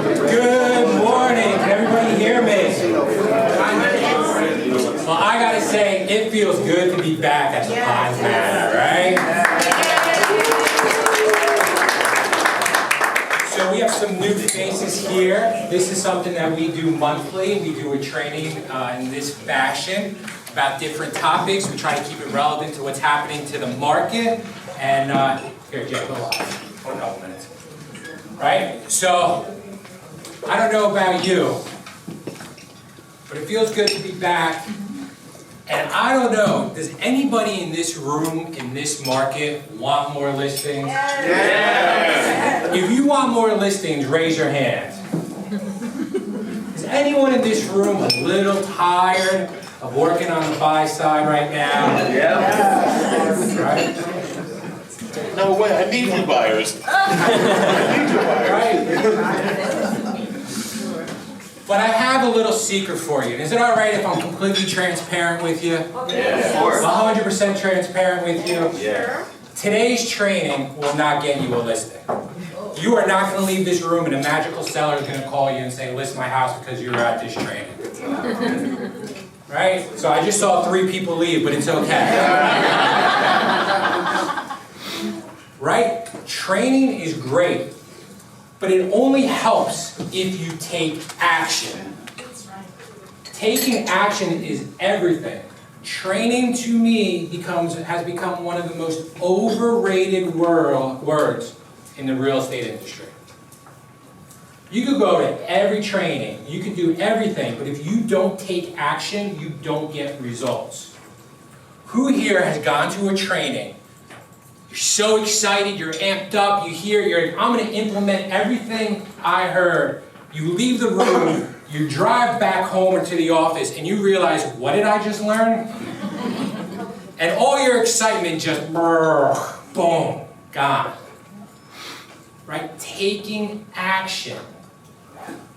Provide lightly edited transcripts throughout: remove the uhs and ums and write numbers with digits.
Good morning. Can everybody hear me? Well, I gotta say, it feels good to be back at the Pines Manor, right? So we have some new faces here. This is something that we do monthly. We do a training in this fashion about different topics. We try to keep it relevant to what's happening to the market. And here, Jeff, go live for a couple minutes. Right? So, I don't know about you, but it feels good to be back. And I don't know, does anybody in this room, in this market, want more listings? Yes. If you want more listings, raise your hand. Is anyone in this room a little tired of working on the buy side right now? Yeah. Right? No way, I need you buyers. Right? But I have a little secret for you. Is it all right if I'm completely transparent with you? Yeah, of course. 100% transparent with you? Yeah. Today's training will not get you a listing. You are not going to leave this room and a magical seller is going to call you and say, list my house because you were at this training. Right? So I just saw 3 people leave, but it's okay. Right? Training is great, but it only helps if you take action. Taking action is everything. Training to me has become one of the most overrated words in the real estate industry. You could go to every training, you could do everything, but if you don't take action, you don't get results. Who here has gone to a training? You're so excited, you're amped up, I'm going to implement everything I heard. You leave the room, you drive back home or to the office, and you realize, what did I just learn? And all your excitement just, boom, gone. Right? Taking action.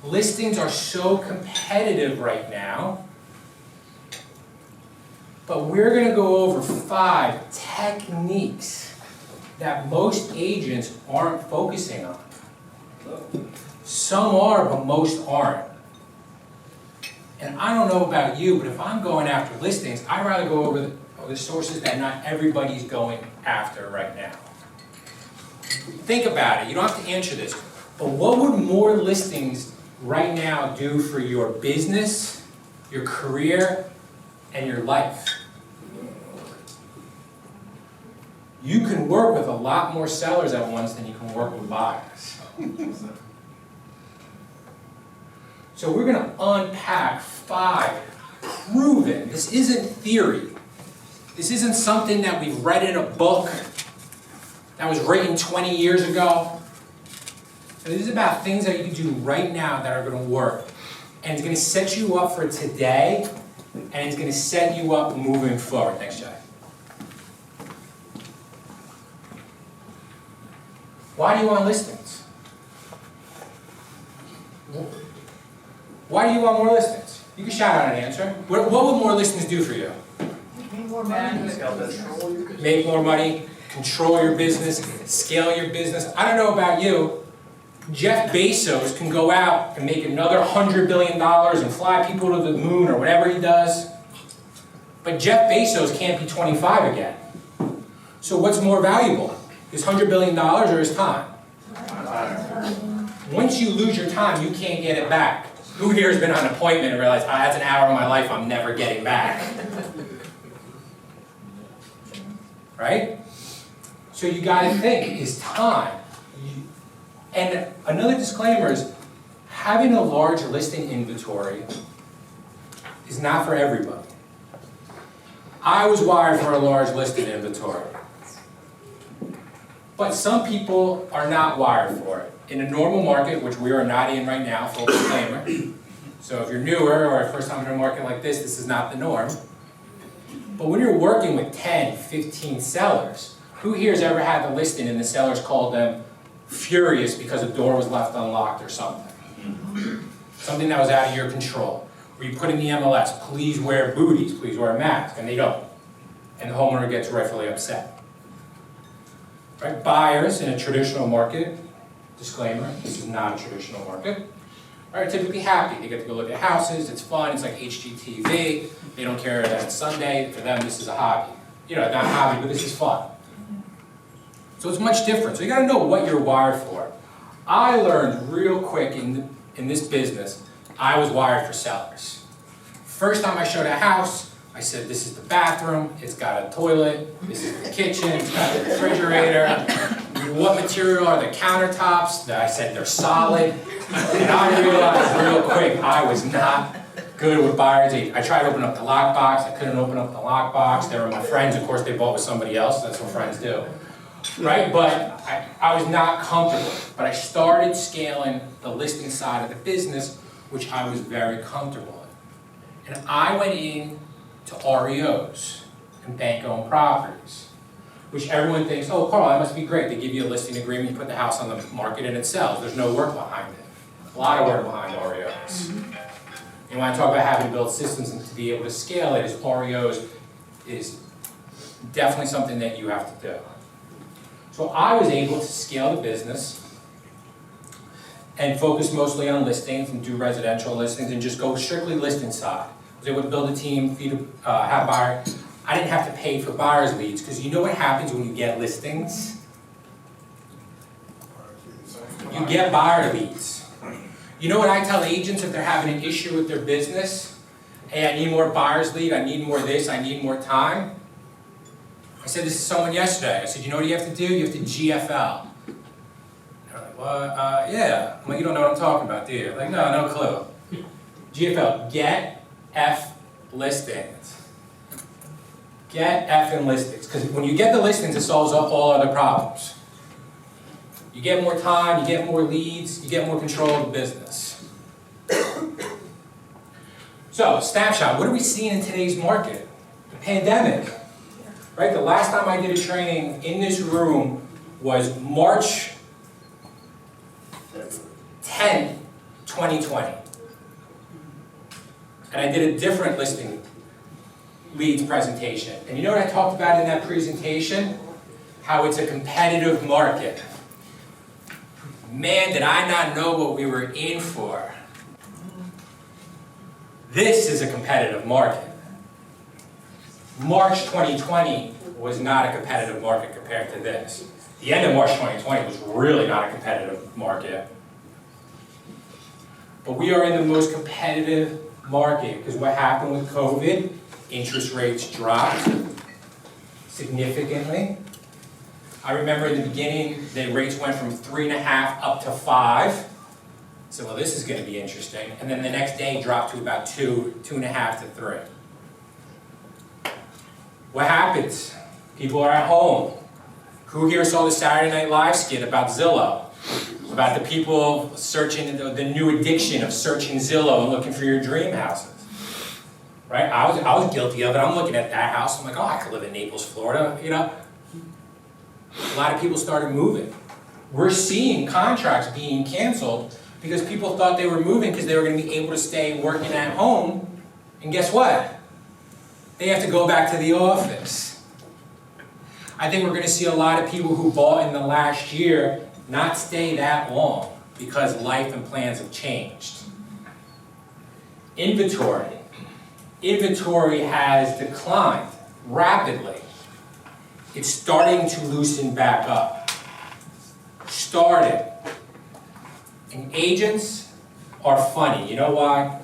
Listings are so competitive right now, but we're going to go over 5 techniques that most agents aren't focusing on. Some are, but most aren't. And I don't know about you, but if I'm going after listings, I'd rather go over the sources that not everybody's going after right now. Think about it. You don't have to answer this. But what would more listings right now do for your business, your career, and your life? You can work with a lot more sellers at once than you can work with buyers. So we're going to unpack 5 proven. This isn't theory. This isn't something that we've read in a book that was written 20 years ago. This is about things that you can do right now that are going to work. And it's going to set you up for today, and it's going to set you up moving forward. Thanks, Jay. Why do you want listings? Why do you want more listings? You can shout out an answer. What would more listings do for you? Make more money. Make more money, control your business, scale your business. I don't know about you. Jeff Bezos can go out and make another $100 billion and fly people to the moon or whatever he does. But Jeff Bezos can't be 25 again. So what's more valuable? His $100 billion or his time? Once you lose your time, you can't get it back. Who here has been on an appointment and realized, that's an hour of my life I'm never getting back? Right? So you got to think, is time. And another disclaimer is, having a large listing inventory is not for everybody. I was wired for a large listing inventory. But some people are not wired for it. In a normal market, which we are not in right now, full disclaimer. So if you're newer or first time in a market like this, this is not the norm. But when you're working with 10, 15 sellers, who here has ever had the listing and the sellers called them furious because a door was left unlocked or something? Something that was out of your control. Where you put in the MLS, please wear booties, please wear a mask, and they don't. And the homeowner gets rightfully upset. Right? Buyers in a traditional market, Disclaimer, this is not a traditional market. Are typically happy. They get to go look at houses, it's fun, it's like HGTV. They don't care that it's Sunday. For them, this is a hobby. You know, not a hobby, but this is fun. So it's much different. So you gotta know what you're wired for. I learned real quick in this business, I was wired for sellers. First time I showed a house, I said, this is the bathroom, it's got a toilet, this is the kitchen, it's got a refrigerator. What material are the countertops? I said they're solid. And I realized real quick I was not good with buyer's agent. I tried to open up the lockbox, I couldn't open up the lockbox. They were my friends, of course they bought with somebody else, that's what friends do. Right, but I was not comfortable. But I started scaling the listing side of the business, which I was very comfortable in. And I went in to REOs and bank-owned properties, which everyone thinks, oh, Carl, that must be great. They give you a listing agreement, you put the house on the market and it sells. There's no work behind it. A lot of work behind REOs. And when I talk about having to build systems and to be able to scale it, is REOs is definitely something that you have to do. So I was able to scale the business and focus mostly on listings and do residential listings and just go strictly listing side. I was able to build a team, have buyers. I didn't have to pay for buyers leads because you know what happens when you get listings? You get buyer leads. You know what I tell agents if they're having an issue with their business? Hey, I need more buyers lead, I need more this, I need more time. I said this to someone yesterday. I said, you know what you have to do? You have to GFL. They're like, well, yeah. I'm like, you don't know what I'm talking about, do you? Like, no, no clue. GFL, get F listings. Get F in listings. Because when you get the listings, it solves all other problems. You get more time, you get more leads, you get more control of the business. So, snapshot, what are we seeing in today's market? The pandemic. Right, the last time I did a training in this room was March 10, 2020. And I did a different listing leads presentation. And you know what I talked about in that presentation? How it's a competitive market. Man, did I not know what we were in for. This is a competitive market. March 2020 was not a competitive market compared to this. The end of March 2020 was really not a competitive market. But we are in the most competitive market because what happened with COVID, interest rates dropped significantly. I remember in the beginning, the rates went from 3.5 up to 5. So, well, this is going to be interesting. And then the next day dropped to about 2.5 to 3. What happens? People are at home. Who here saw the Saturday Night Live skit about Zillow? About the people searching, the new addiction of searching Zillow and looking for your dream houses. Right? I was guilty of it. I'm looking at that house. I'm like, oh, I could live in Naples, Florida. You know? A lot of people started moving. We're seeing contracts being canceled because people thought they were moving because they were going to be able to stay working at home. And guess what? They have to go back to the office. I think we're going to see a lot of people who bought in the last year not stay that long because life and plans have changed. Inventory. Inventory has declined rapidly. It's starting to loosen back up. Started. And agents are funny. You know why?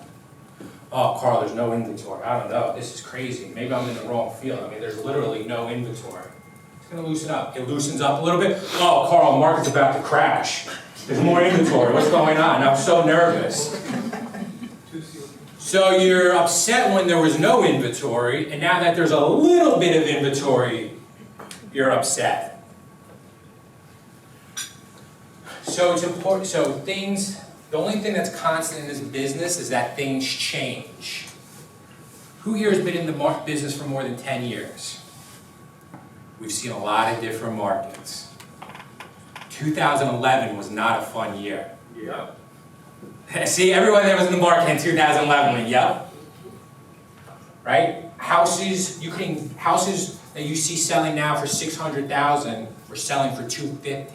Oh, Carl, there's no inventory. I don't know. This is crazy. Maybe I'm in the wrong field. I mean, there's literally no inventory. It's going to loosen up. It loosens up a little bit. Oh, Carl, the market's about to crash. There's more inventory. What's going on? I'm so nervous. So you're upset when there was no inventory, and now that there's a little bit of inventory, you're upset. So it's important. So things. The only thing that's constant in this business is that things change. Who here has been in the business for more than 10 years? We've seen a lot of different markets. 2011 was not a fun year. Yeah. See, everyone that was in the market in 2011 went, yep. Right? Houses that you see selling now for $600,000 were selling for $250,000.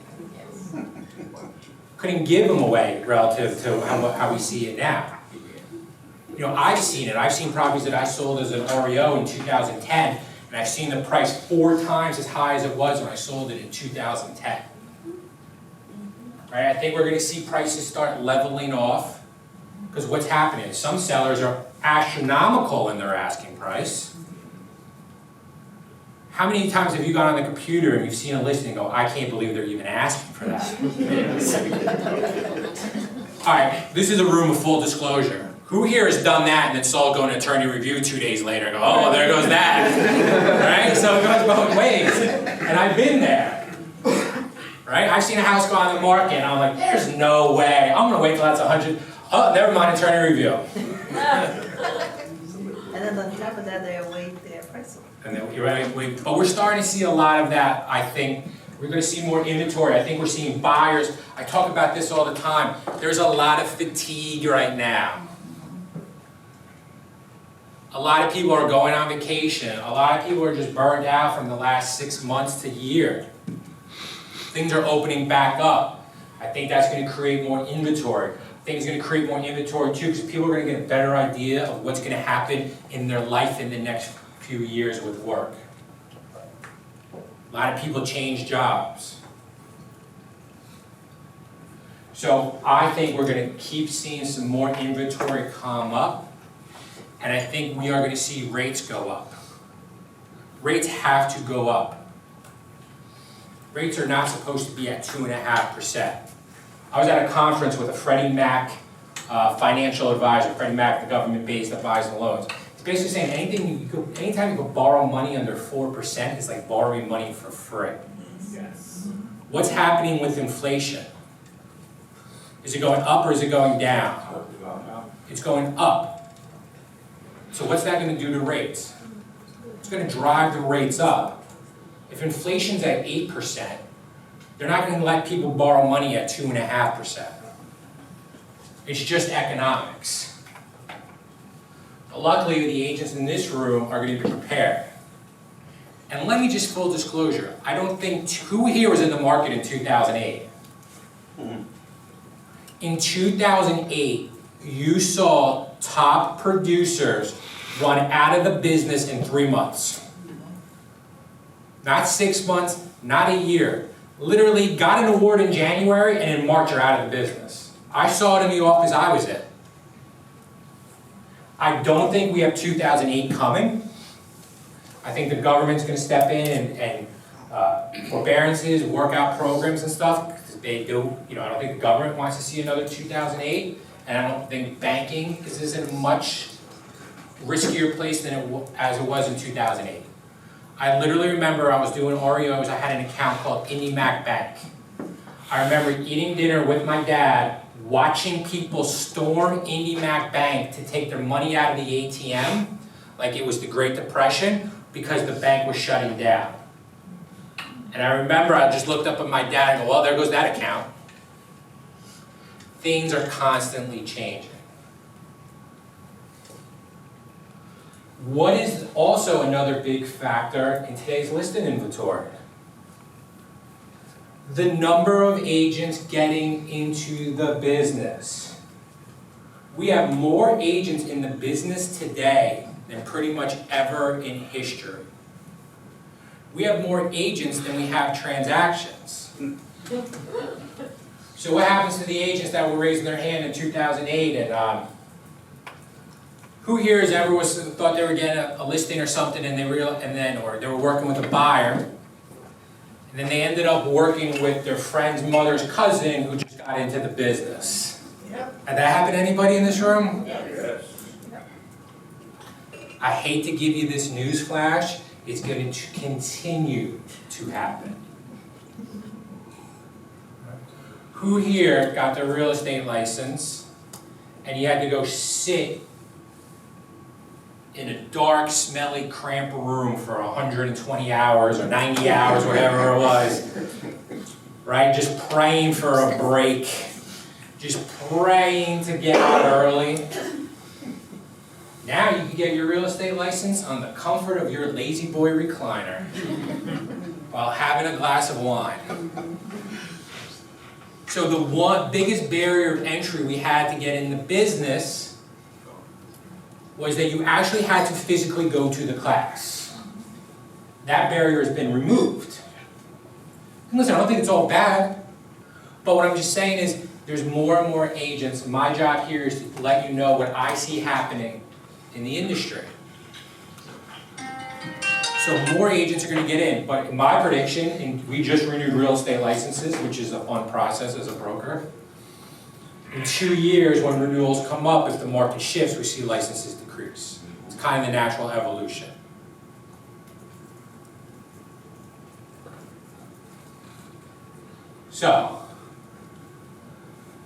couldn't give them away relative to how we see it now. You know, I've seen it. I've seen properties that I sold as an REO in 2010, and I've seen the price 4 times as high as it was when I sold it in 2010. Right? I think we're going to see prices start leveling off, because what's happening is some sellers are astronomical in their asking price. How many times have you gone on the computer and you've seen a listing and go, I can't believe they're even asking for that? All right, this is a room of full disclosure. Who here has done that and then saw it go to attorney review 2 days later and go, oh, there goes that. Right? So it goes both ways. And I've been there. Right? I've seen a house go on the market and I'm like, there's no way. I'm going to wait till that's 100. Oh, never mind, attorney review. And then on top of that, they await their price. And then you're right, but we're starting to see a lot of that. I think we're going to see more inventory. I think we're seeing buyers. I talk about this all the time. There's a lot of fatigue right now. A lot of people are going on vacation. A lot of people are just burned out from the last 6 months to year. Things are opening back up. I think that's going to create more inventory. I think it's going to create more inventory too, because people are going to get a better idea of what's going to happen in their life in the next few years with work. A lot of people change jobs. So I think we're going to keep seeing some more inventory come up. And I think we are going to see rates go up. Rates have to go up. Rates are not supposed to be at 2.5%. I was at a conference with a Freddie Mac financial advisor. Freddie Mac, the government-based advisor loans. It's basically saying anytime you go borrow money under 4%, it's like borrowing money for free. Yes. What's happening with inflation? Is it going up or is it going down? It's going up. So what's that going to do to rates? It's going to drive the rates up. If inflation's at 8%, they're not going to let people borrow money at 2.5%. It's just economics. But luckily, the agents in this room are going to be prepared. And let me just full disclosure, I don't think, who here was in the market in 2008? In 2008, you saw top producers run out of the business in 3 months. Not 6 months, not a year. Literally got an award in January and in March you're out of the business. I saw it in the office I was in. I don't think we have 2008 coming. I think the government's going to step in and forbearances, workout programs and stuff. They do, I don't think the government wants to see another 2008. And I don't think banking is in a much riskier place than as it was in 2008. I literally remember I was doing REOs, I had an account called IndyMac Bank. I remember eating dinner with my dad, watching people storm IndyMac Bank to take their money out of the ATM, like it was the Great Depression, because the bank was shutting down. And I remember I just looked up at my dad and go, well, there goes that account. Things are constantly changing. What is also another big factor in today's listing inventory? The number of agents getting into the business. We have more agents in the business today than pretty much ever in history. We have more agents than we have transactions. So what happens to the agents that were raising their hand in 2008 and who here has ever thought they were getting a listing or something and or they were working with a buyer and then they ended up working with their friend's mother's cousin who just got into the business? Yep. Had that happened to anybody in this room? Yes. I hate to give you this news flash. It's going to continue to happen. Who here got their real estate license and you had to go sit in a dark, smelly, cramped room for 120 hours or 90 hours, whatever it was, right? Just praying for a break, just praying to get out early. Now you can get your real estate license on the comfort of your lazy boy recliner while having a glass of wine. So the one biggest barrier of entry we had to get in the business was that you actually had to physically go to the class. That barrier has been removed. And listen, I don't think it's all bad, but what I'm just saying is there's more and more agents. My job here is to let you know what I see happening in the industry. So more agents are going to get in, but in my prediction, and we just renewed real estate licenses, which is a fun process as a broker. In 2 years, when renewals come up, if the market shifts, we see licenses decrease. It's kind of the natural evolution. So,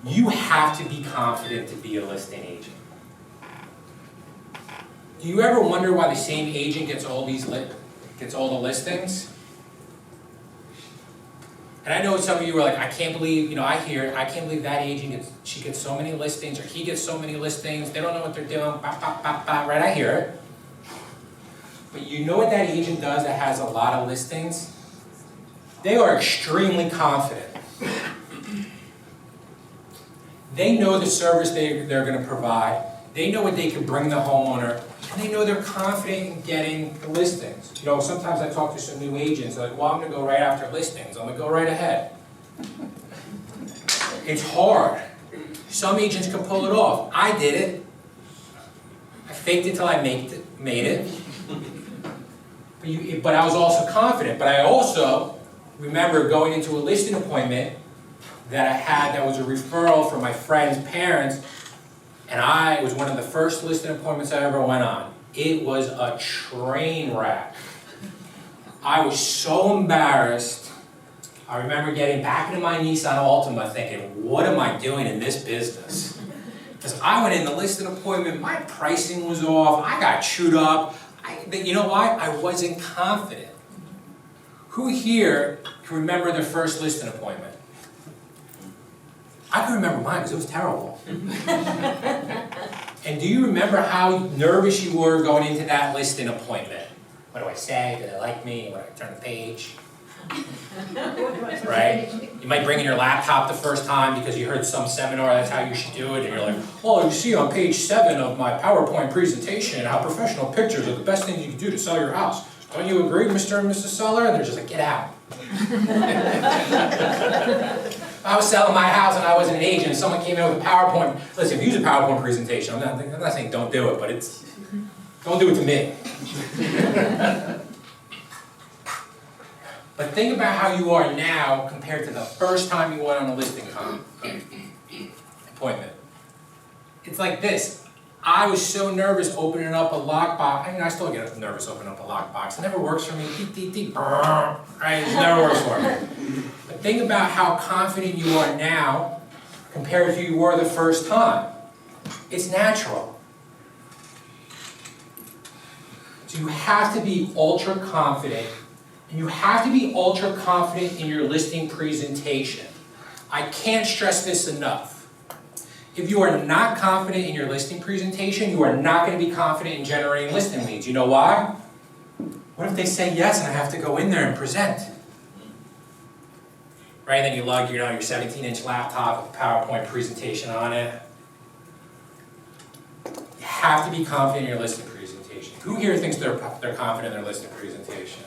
you have to be confident to be a listing agent. Do you ever wonder why the same agent gets all the listings? And I know some of you are like, I can't believe, I hear it, I can't believe that agent she gets so many listings, or he gets so many listings, they don't know what they're doing, right? I hear it. But you know what that agent does that has a lot of listings? They are extremely confident. They know the service they're going to provide. They know what they can bring the homeowner, and they know they're confident in getting the listings. Sometimes I talk to some new agents, they're like, well, I'm going to go right after listings. I'm going to go right ahead. It's hard. Some agents can pull it off. I did it. I faked it till I made it. But I was also confident. But I also remember going into a listing appointment that I had that was a referral from my friend's parents, and it was one of the first listing appointments I ever went on. It was a train wreck. I was so embarrassed. I remember getting back into my Nissan Altima thinking, what am I doing in this business? Because I went in the listing appointment, my pricing was off, I got chewed up. You know why? I wasn't confident. Who here can remember their first listing appointment? I can remember mine because it was terrible. And do you remember how nervous you were going into that listing appointment? What do I say? Do they like me? When I turn the page? Right? You might bring in your laptop the first time because you heard some seminar, that's how you should do it, and you're like, oh, you see on page 7 of my PowerPoint presentation how professional pictures are the best things you can do to sell your house. Don't you agree, Mr. and Mrs. Seller? And they're just like, get out. I was selling my house and I wasn't an agent, and someone came in with a PowerPoint. Listen, if you use a PowerPoint presentation, I'm not saying don't do it, but don't do it to me. But think about how you are now compared to the first time you went on a listing appointment. It's like this. I was so nervous opening up a lockbox. I still get nervous opening up a lockbox. It never works for me. Right? It never works for me. But think about how confident you are now compared to you were the first time. It's natural. So you have to be ultra confident, and you have to be ultra confident in your listing presentation. I can't stress this enough. If you are not confident in your listing presentation, you are not going to be confident in generating listing leads. You know why? What if they say yes and I have to go in there and present? Right? Then you lug your 17-inch laptop with a PowerPoint presentation on it. You have to be confident in your listing presentation. Who here thinks they're confident in their listing presentation?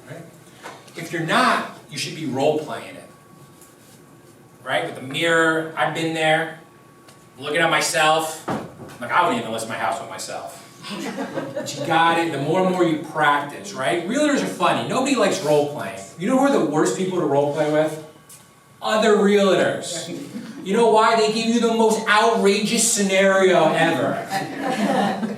Right? If you're not, you should be role-playing it. Right, with the mirror, I've been there, looking at myself, like I wouldn't even list my house with myself. But you got it, the more and more you practice, right? Realtors are funny, nobody likes role-playing. You know who are the worst people to role-play with? Other realtors. You know why? They give you the most outrageous scenario ever.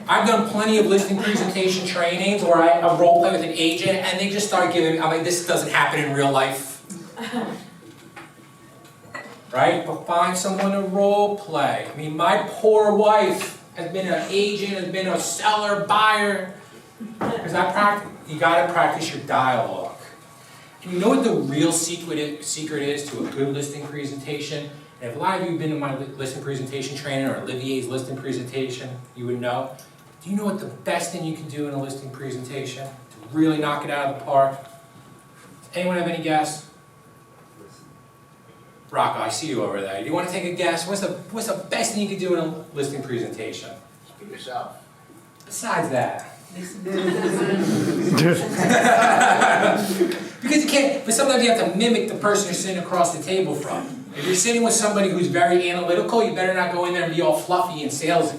I've done plenty of listing presentation trainings where I role-play with an agent and they just start giving, I'm like, this doesn't happen in real life. Right? But find someone to role play. I mean, my poor wife has been an agent, has been a seller, buyer. Because you got to practice your dialogue. And you know what the real secret is to a good listing presentation? And if a lot of you have been to my listing presentation training or Olivier's listing presentation, you would know. Do you know what the best thing you can do in a listing presentation to really knock it out of the park? Does anyone have any guess? Rocco, I see you over there. Do you want to take a guess? What's the best thing you could do in a listing presentation? Give yourself. Besides that. Because you can't, but sometimes you have to mimic the person you're sitting across the table from. If you're sitting with somebody who's very analytical, you better not go in there and be all fluffy and salesy.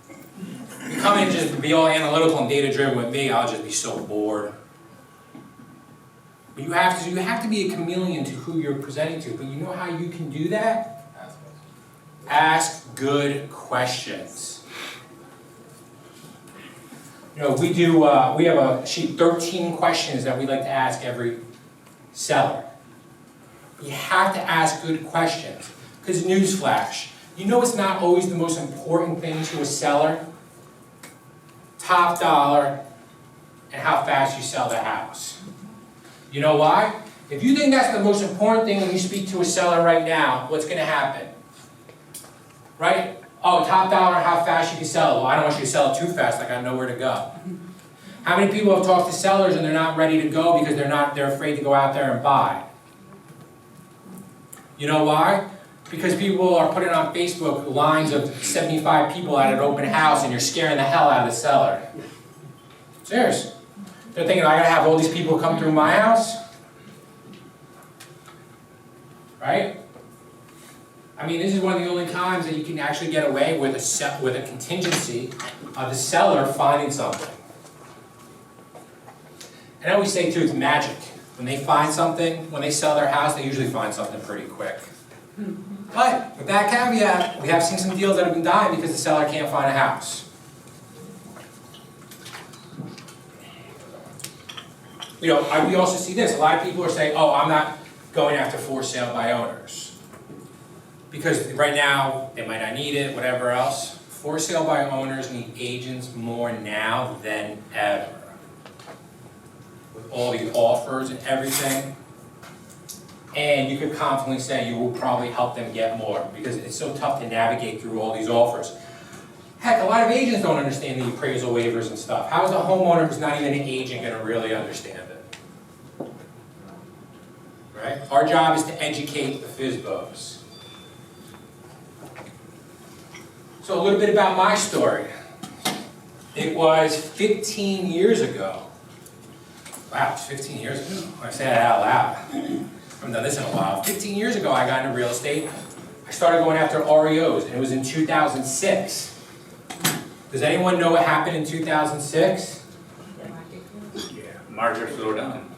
If you come in and just be all analytical and data-driven with me, I'll just be so bored. But you have to be a chameleon to who you're presenting to. But you know how you can do that? Ask good questions. You know, we have a sheet 13 questions that we like to ask every seller. You have to ask good questions. Because newsflash, you know it's not always the most important thing to a seller? Top dollar and how fast you sell the house. You know why? If you think that's the most important thing when you speak to a seller right now, what's going to happen? Right? Oh, top dollar, how fast you can sell it. Well, I don't want you to sell it too fast, like I have nowhere to go. How many people have talked to sellers and they're not ready to go because they're afraid to go out there and buy? You know why? Because people are putting on Facebook lines of 75 people at an open house and you're scaring the hell out of the seller. Serious. They're thinking, I gotta have all these people come through my house? Right? I mean, this is one of the only times that you can actually get away with a contingency of the seller finding something. And I always say too, it's magic. When they find something, when they sell their house, they usually find something pretty quick. But with that caveat, we have seen some deals that have been dying because the seller can't find a house. You know, we also see this. A lot of people are saying, oh, I'm not going after for sale by owners. Because right now, they might not need it, whatever else. For sale by owners need agents more now than ever. With all the offers and everything. And you could confidently say you will probably help them get more because it's so tough to navigate through all these offers. Heck, a lot of agents don't understand the appraisal waivers and stuff. How is a homeowner who's not even an agent going to really understand it? Right? Our job is to educate the FSBOs. So a little bit about my story. It was 15 years ago. Wow, it's 15 years ago. I say that out loud. I haven't done this in a while. 15 years ago, I got into real estate. I started going after REOs, and it was in 2006. Does anyone know what happened in 2006? Yeah, market slowed down.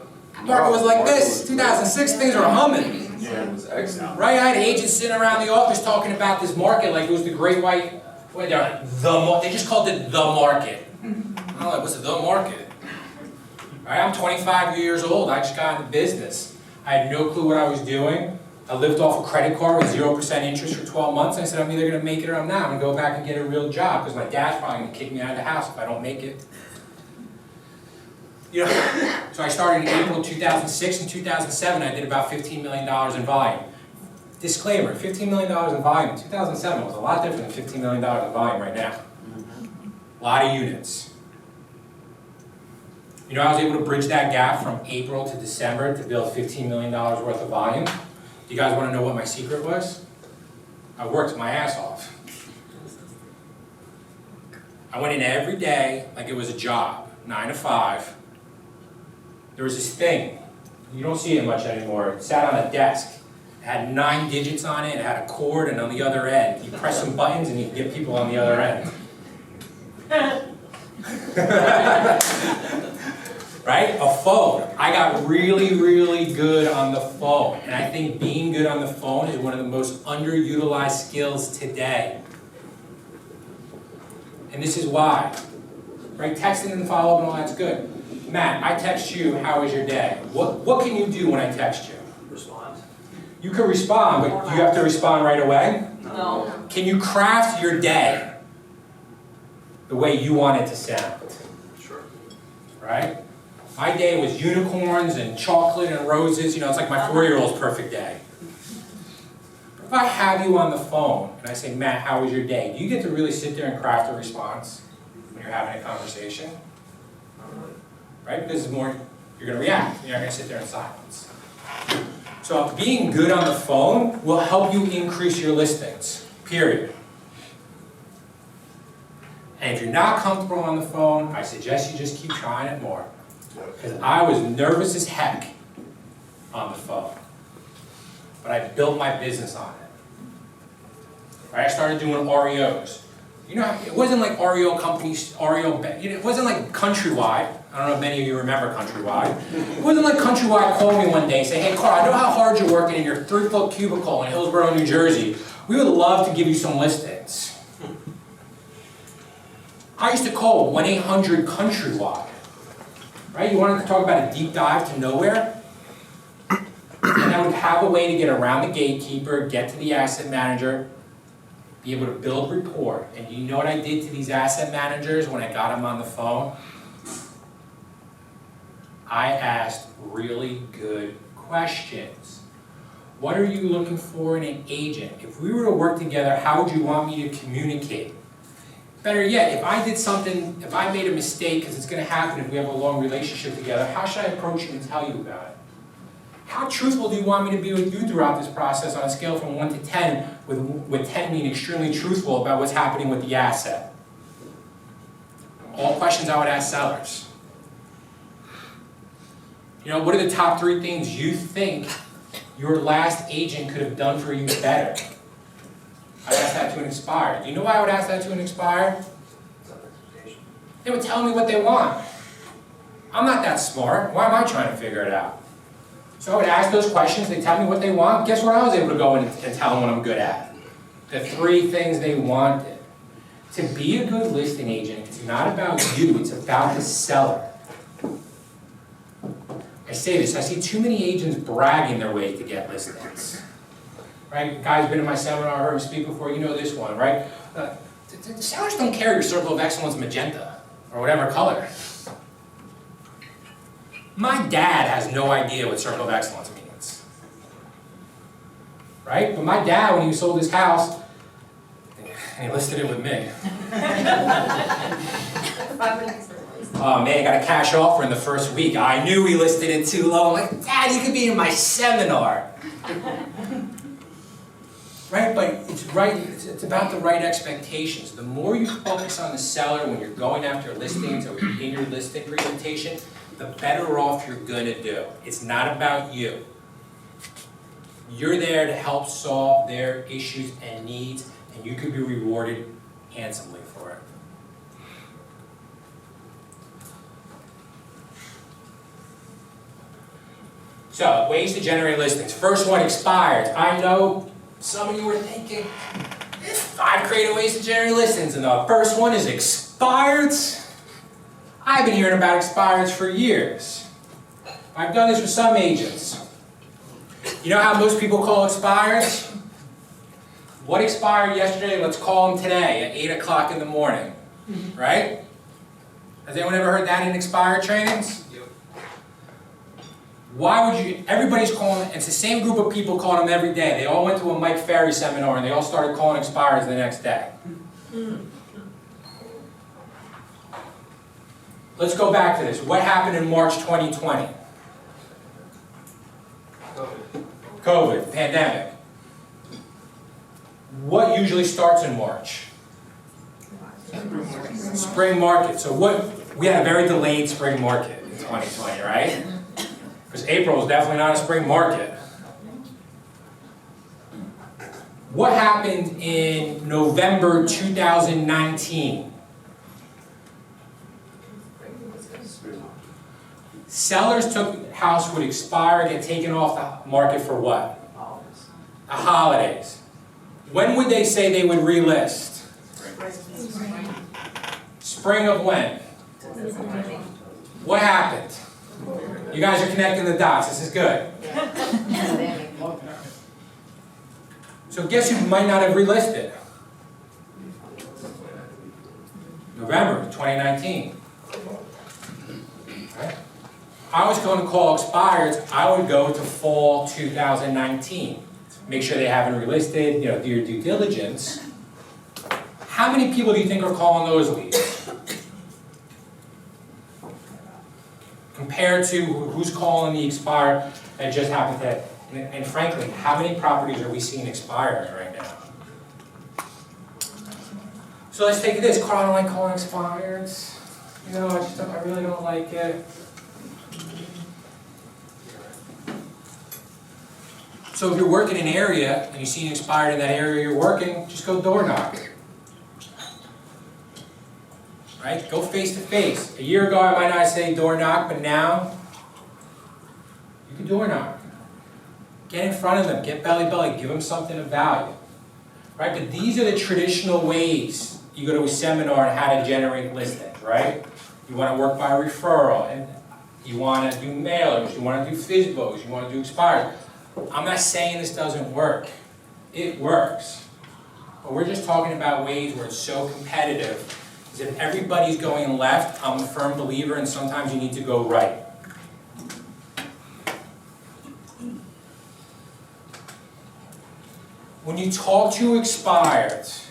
Market was like this. 2006, things were humming. Yeah, it was excellent. Right? I had agents sitting around the office talking about this market like it was the great white. Wait, they're like, they just called it the market. I'm like, what's the market? All right, I'm 25 years old. I just got into business. I had no clue what I was doing. I lived off a credit card with 0% interest for 12 months. And I said, I'm either going to make it or I'm not. I'm going to go back and get a real job because my dad's probably going to kick me out of the house if I don't make it. You know, so I started in April 2006 and 2007. I did about $15 million in volume. Disclaimer, $15 million in volume in 2007 was a lot different than $15 million in volume right now. A lot of units. You know, I was able to bridge that gap from April to December to build $15 million worth of volume. Do you guys want to know what my secret was? I worked my ass off. I went in every day like it was a job, 9 to 5. There was this thing, you don't see it much anymore. It sat on a desk. It had 9 digits on it. It had a cord, and on the other end, you press some buttons and you get people on the other end. Right? A phone. I got really, really good on the phone. And I think being good on the phone is one of the most underutilized skills today. And this is why. Right? Texting and follow-up and all that's good. Matt, I text you, how was your day? What can you do when I text you? Respond. You can respond, but you have to respond right away? No. Can you craft your day the way you want it to sound? Sure. Right? My day was unicorns and chocolate and roses. You know, it's like my 4-year-old's perfect day. But if I have you on the phone and I say, Matt, how was your day? Do you get to really sit there and craft a response when you're having a conversation? Right? Because it's more, you're going to react. You're not going to sit there in silence. So So being good on the phone will help you increase your listings, period. And if you're not comfortable on the phone, I suggest you just keep trying it more. Because I was nervous as heck on the phone. But I built my business on it. Right, I started doing REOs. You know, it wasn't like REO companies, it wasn't like Countrywide. I don't know if many of you remember Countrywide. It wasn't like Countrywide called me one day and say, hey Carl, I know how hard you're working in your 3-foot cubicle in Hillsborough, New Jersey. We would love to give you some listings. I used to call 1-800-Countrywide. Right? You wanted to talk about a deep dive to nowhere? And I would have a way to get around the gatekeeper, get to the asset manager, be able to build rapport. And you know what I did to these asset managers when I got them on the phone? I asked really good questions. What are you looking for in an agent? If we were to work together, how would you want me to communicate? Better yet, if I did something, if I made a mistake, because it's going to happen if we have a long relationship together, how should I approach you and tell you about it? How truthful do you want me to be with you throughout this process on a scale from 1 to 10, with 10 being extremely truthful about what's happening with the asset? All questions I would ask sellers. You know, what are the top 3 things you think your last agent could have done for you better? I'd ask that to an expired. Do you know why I would ask that to an expired? They would tell me what they want. I'm not that smart. Why am I trying to figure it out? So I would ask those questions, they tell me what they want. Guess what I was able to go in and tell them what I'm good at? The 3 things they wanted. To be a good listing agent, it's not about you, it's about the seller. I say this, I see too many agents bragging their way to get listings. Right? Guy's been in my seminar, heard him speak before, you know this one, right? The sellers don't care your circle of excellence magenta, or whatever color. My dad has no idea what circle of excellence means. Right? But my dad, when he sold his house, and he listed it with me. Oh man, got a cash offer in the first week. I knew he listed it too low. I'm like, Dad, you could be in my seminar. Right, but it's about the right expectations. The more you focus on the seller when you're going after listings or in your listing presentation, the better off you're gonna do. It's not about you. You're there to help solve their issues and needs, and you could be rewarded handsomely for it. So, ways to generate listings. First one, expires. I know some of you are thinking, there's 5 creative ways to generate listings, and the first one is expireds. I've been hearing about expireds for years. I've done this with some agents. You know how most people call expireds? What expired yesterday, let's call them today at 8 o'clock in the morning, right? Has anyone ever heard that in expired trainings? Why would you, everybody's calling, it's the same group of people calling them every day. They all went to a Mike Ferry seminar and they all started calling expireds the next day. Let's go back to this. What happened in March 2020? COVID, pandemic. What usually starts in March? Spring market. So we had a very delayed spring market in 2020, right? Because April was definitely not a spring market. What happened in November 2019? Sellers took house would expire and get taken off the market for what? The holidays. When would they say they would relist? Spring of when? What happened? You guys are connecting the dots. This is good. So guess who might not have relisted? November 2019. Right? I was going to call expireds. I would go to fall 2019. Make sure they haven't relisted, do your due diligence. How many people do you think are calling those leads? Compared to who's calling the expired that just happened today. And frankly, how many properties are we seeing expiring right now? So let's take this, Carl, I don't like calling expired. You know, I really don't like it. So if you're working in an area and you see an expired in that area you're working, just go door knock. Right? Go face to face. A year ago I might not say door knock, but now you can door knock. Get in front of them, get belly, give them something of value. Right? But these are the traditional ways. You go to a seminar on how to generate listings, right? You want to work by referral, and you want to do mailers, you want to do FSBOs, you want to do expired. I'm not saying this doesn't work. It works. But we're just talking about ways where it's so competitive. Because if everybody's going left, I'm a firm believer, and sometimes you need to go right. When you talk to expireds,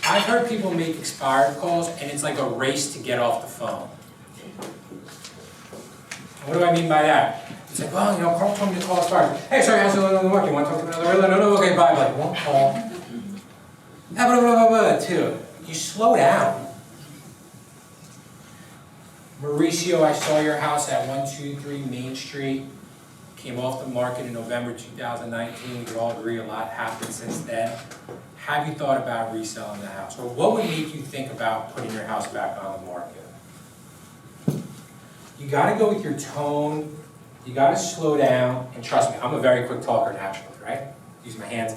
I've heard people make expired calls, and it's like a race to get off the phone. What do I mean by that? It's like, well, you know, Carl told me to call expired. Hey, sorry, how's it going on the market? You want to talk to another realtor? No, okay, bye. Like, one call. Two. You slow down. Mauricio, I saw your house at 123 Main Street. Came off the market in November 2019. We could all agree a lot happened since then. Have you thought about reselling the house? Or what would make you think about putting your house back on the market? You gotta go with your tone, you gotta slow down, and trust me, I'm a very quick talker naturally, right? Use my hands,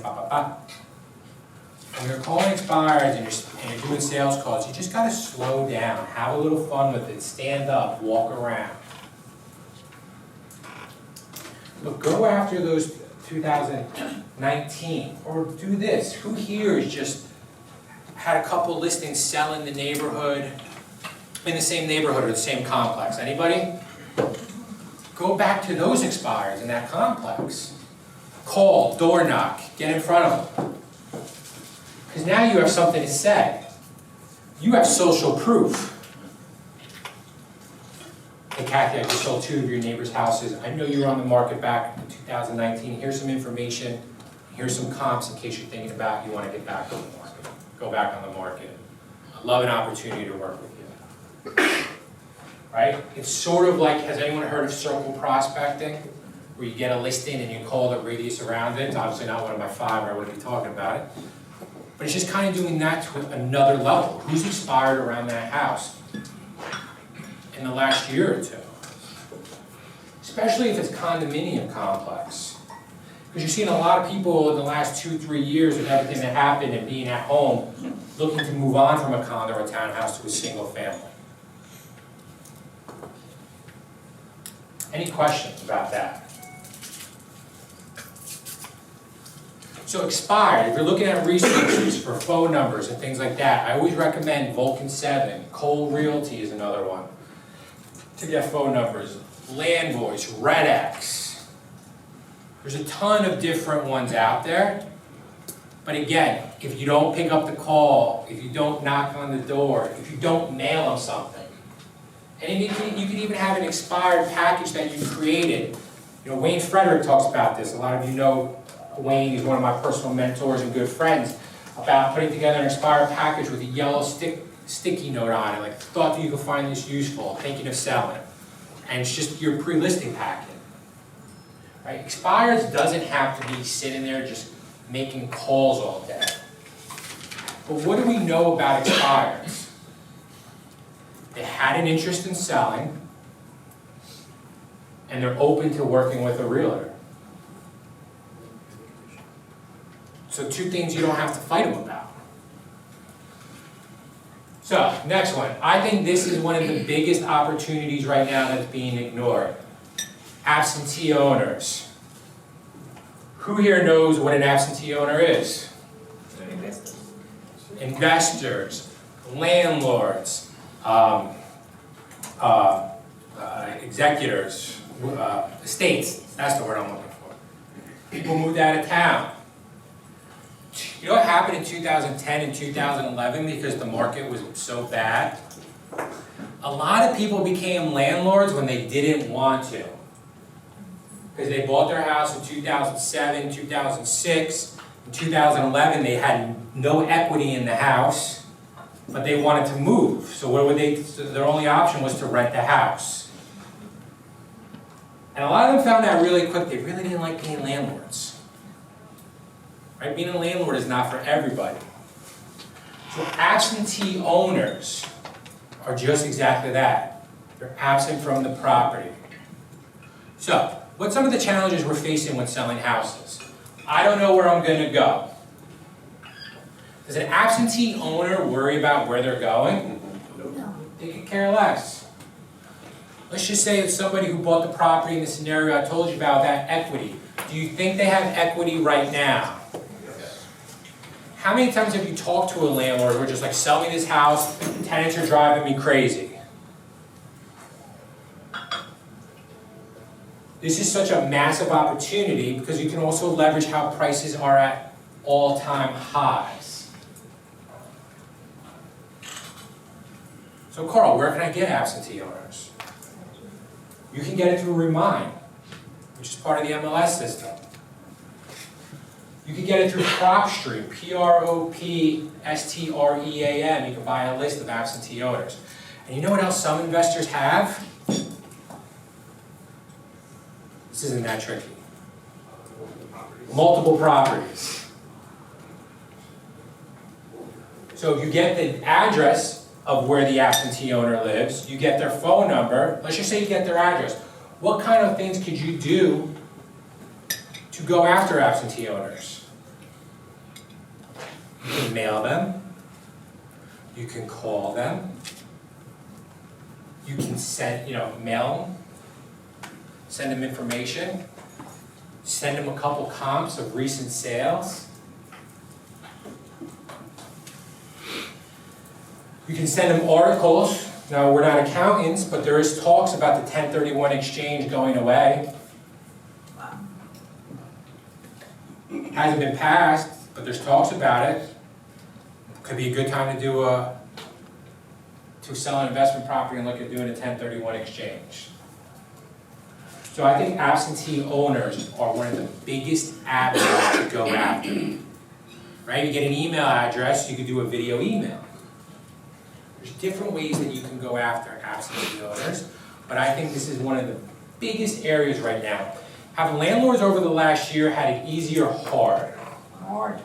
When you're calling expireds and you're doing sales calls, you just gotta slow down, have a little fun with it, stand up, walk around. But go after those 2019, or do this. Who here has just had a couple listings sell in the neighborhood, in the same neighborhood or the same complex? Anybody? Go back to those expireds in that complex. Call, door knock, get in front of them. Because now you have something to say. You have social proof. Hey Kathy, I just sold 2 of your neighbors' houses. I know you were on the market back in 2019. Here's some information. Here's some comps in case you're thinking about you want to get back on the market. Go back on the market. I'd love an opportunity to work with you. Right? It's sort of like, has anyone heard of circle prospecting? Where you get a listing and you call the radius around it. It's obviously not one of my 5 or I wouldn't be talking about it. But it's just kind of doing that to another level. Who's expired around that house in the last year or 2? Especially if it's condominium complex. Because you're seeing a lot of people in the last 2-3 years with everything that happened and being at home, looking to move on from a condo or townhouse to a single family. Any questions about that? So expired, if you're looking at resources for phone numbers and things like that, I always recommend Vulcan 7. Cole Realty is another one to get phone numbers. Landvoice, RedX. There's a ton of different ones out there. But again, if you don't pick up the call, if you don't knock on the door, if you don't mail them something, and you can even have an expired package that you created. You know, Wayne Frederick talks about this. A lot of you know Wayne is one of my personal mentors and good friends, about putting together an expired package with a yellow sticky note on it, like, thought that you could find this useful, thinking of selling. And it's just your pre-listing packet. Right? Expireds doesn't have to be sitting there just making calls all day. But what do we know about expireds? They had an interest in selling, and they're open to working with a realtor. So 2 things you don't have to fight them about. So, next one. I think this is one of the biggest opportunities right now that's being ignored. Absentee owners. Who here knows what an absentee owner is? Investors, landlords, executors, estates. That's the word I'm looking for. People moved out of town. You know what happened in 2010 and 2011 because the market was so bad? A lot of people became landlords when they didn't want to. because they bought their house in 2007, 2006. In 2011, they had no equity in the house, but they wanted to move. So what would they? So their only option was to rent the house. And a lot of them found out really quick they really didn't like being landlords. Right? Being a landlord is not for everybody. So absentee owners are just exactly that. They're absent from the property. So, what's some of the challenges we're facing when selling houses? I don't know where I'm going to go. Does an absentee owner worry about where they're going? They could care less. Let's just say it's somebody who bought the property in the scenario I told you about, that equity. Do you think they have equity right now? How many times have you talked to a landlord who are just like, sell me this house, tenants are driving me crazy? This is such a massive opportunity because you can also leverage how prices are at all-time highs. So Carl, where can I get absentee owners? You can get it through Remind, which is part of the MLS system. You can get it through PropStream, PROPSTREAM. You can buy a list of absentee owners. And you know what else some investors have? This isn't that tricky. Multiple properties. So you get the address of where the absentee owner lives, you get their phone number, let's just say you get their address. What kind of things could you do to go after absentee owners? You can mail them, you can call them, you can send, mail them, send them information, send them a couple comps of recent sales. You can send them articles. Now, we're not accountants, but there is talks about the 1031 exchange going away. Hasn't been passed, but there's talks about it. Could be a good time to sell an investment property and look at doing a 1031 exchange. So I think absentee owners are one of the biggest avenues to go after. Right? You get an email address, you could do a video email. There's different ways that you can go after absentee owners, but I think this is one of the biggest areas right now. Have landlords over the last year had it easy or hard? Hard.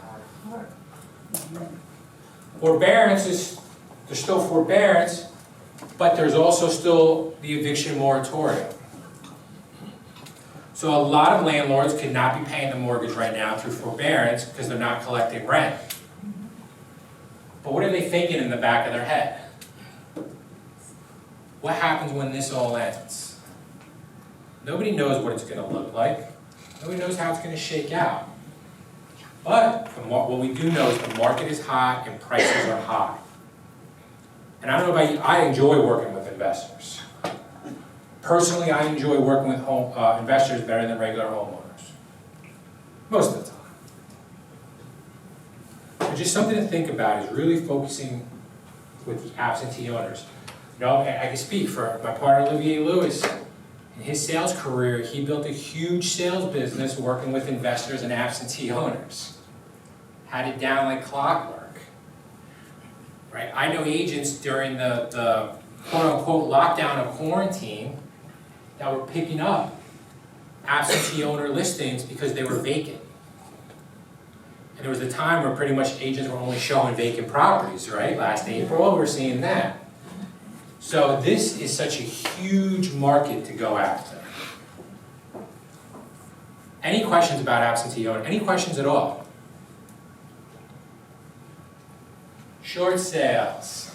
Forbearance there's still forbearance, but there's also still the eviction moratorium. So a lot of landlords could not be paying the mortgage right now through forbearance because they're not collecting rent. But what are they thinking in the back of their head? What happens when this all ends? Nobody knows what it's going to look like. Nobody knows how it's going to shake out. But what we do know is the market is hot and prices are high. And I don't know about you, I enjoy working with investors. Personally, I enjoy working with investors better than regular homeowners. Most of the time. So just something to think about is really focusing with the absentee owners. I can speak for my partner Olivier Lewis. In his sales career, he built a huge sales business working with investors and absentee owners. Had it down like clockwork. Right? I know agents during the quote-unquote lockdown of quarantine that were picking up absentee owner listings because they were vacant. And there was a time where pretty much agents were only showing vacant properties, right? Last April, we're seeing that. So this is such a huge market to go after. Any questions about absentee owner? Any questions at all? Short sales.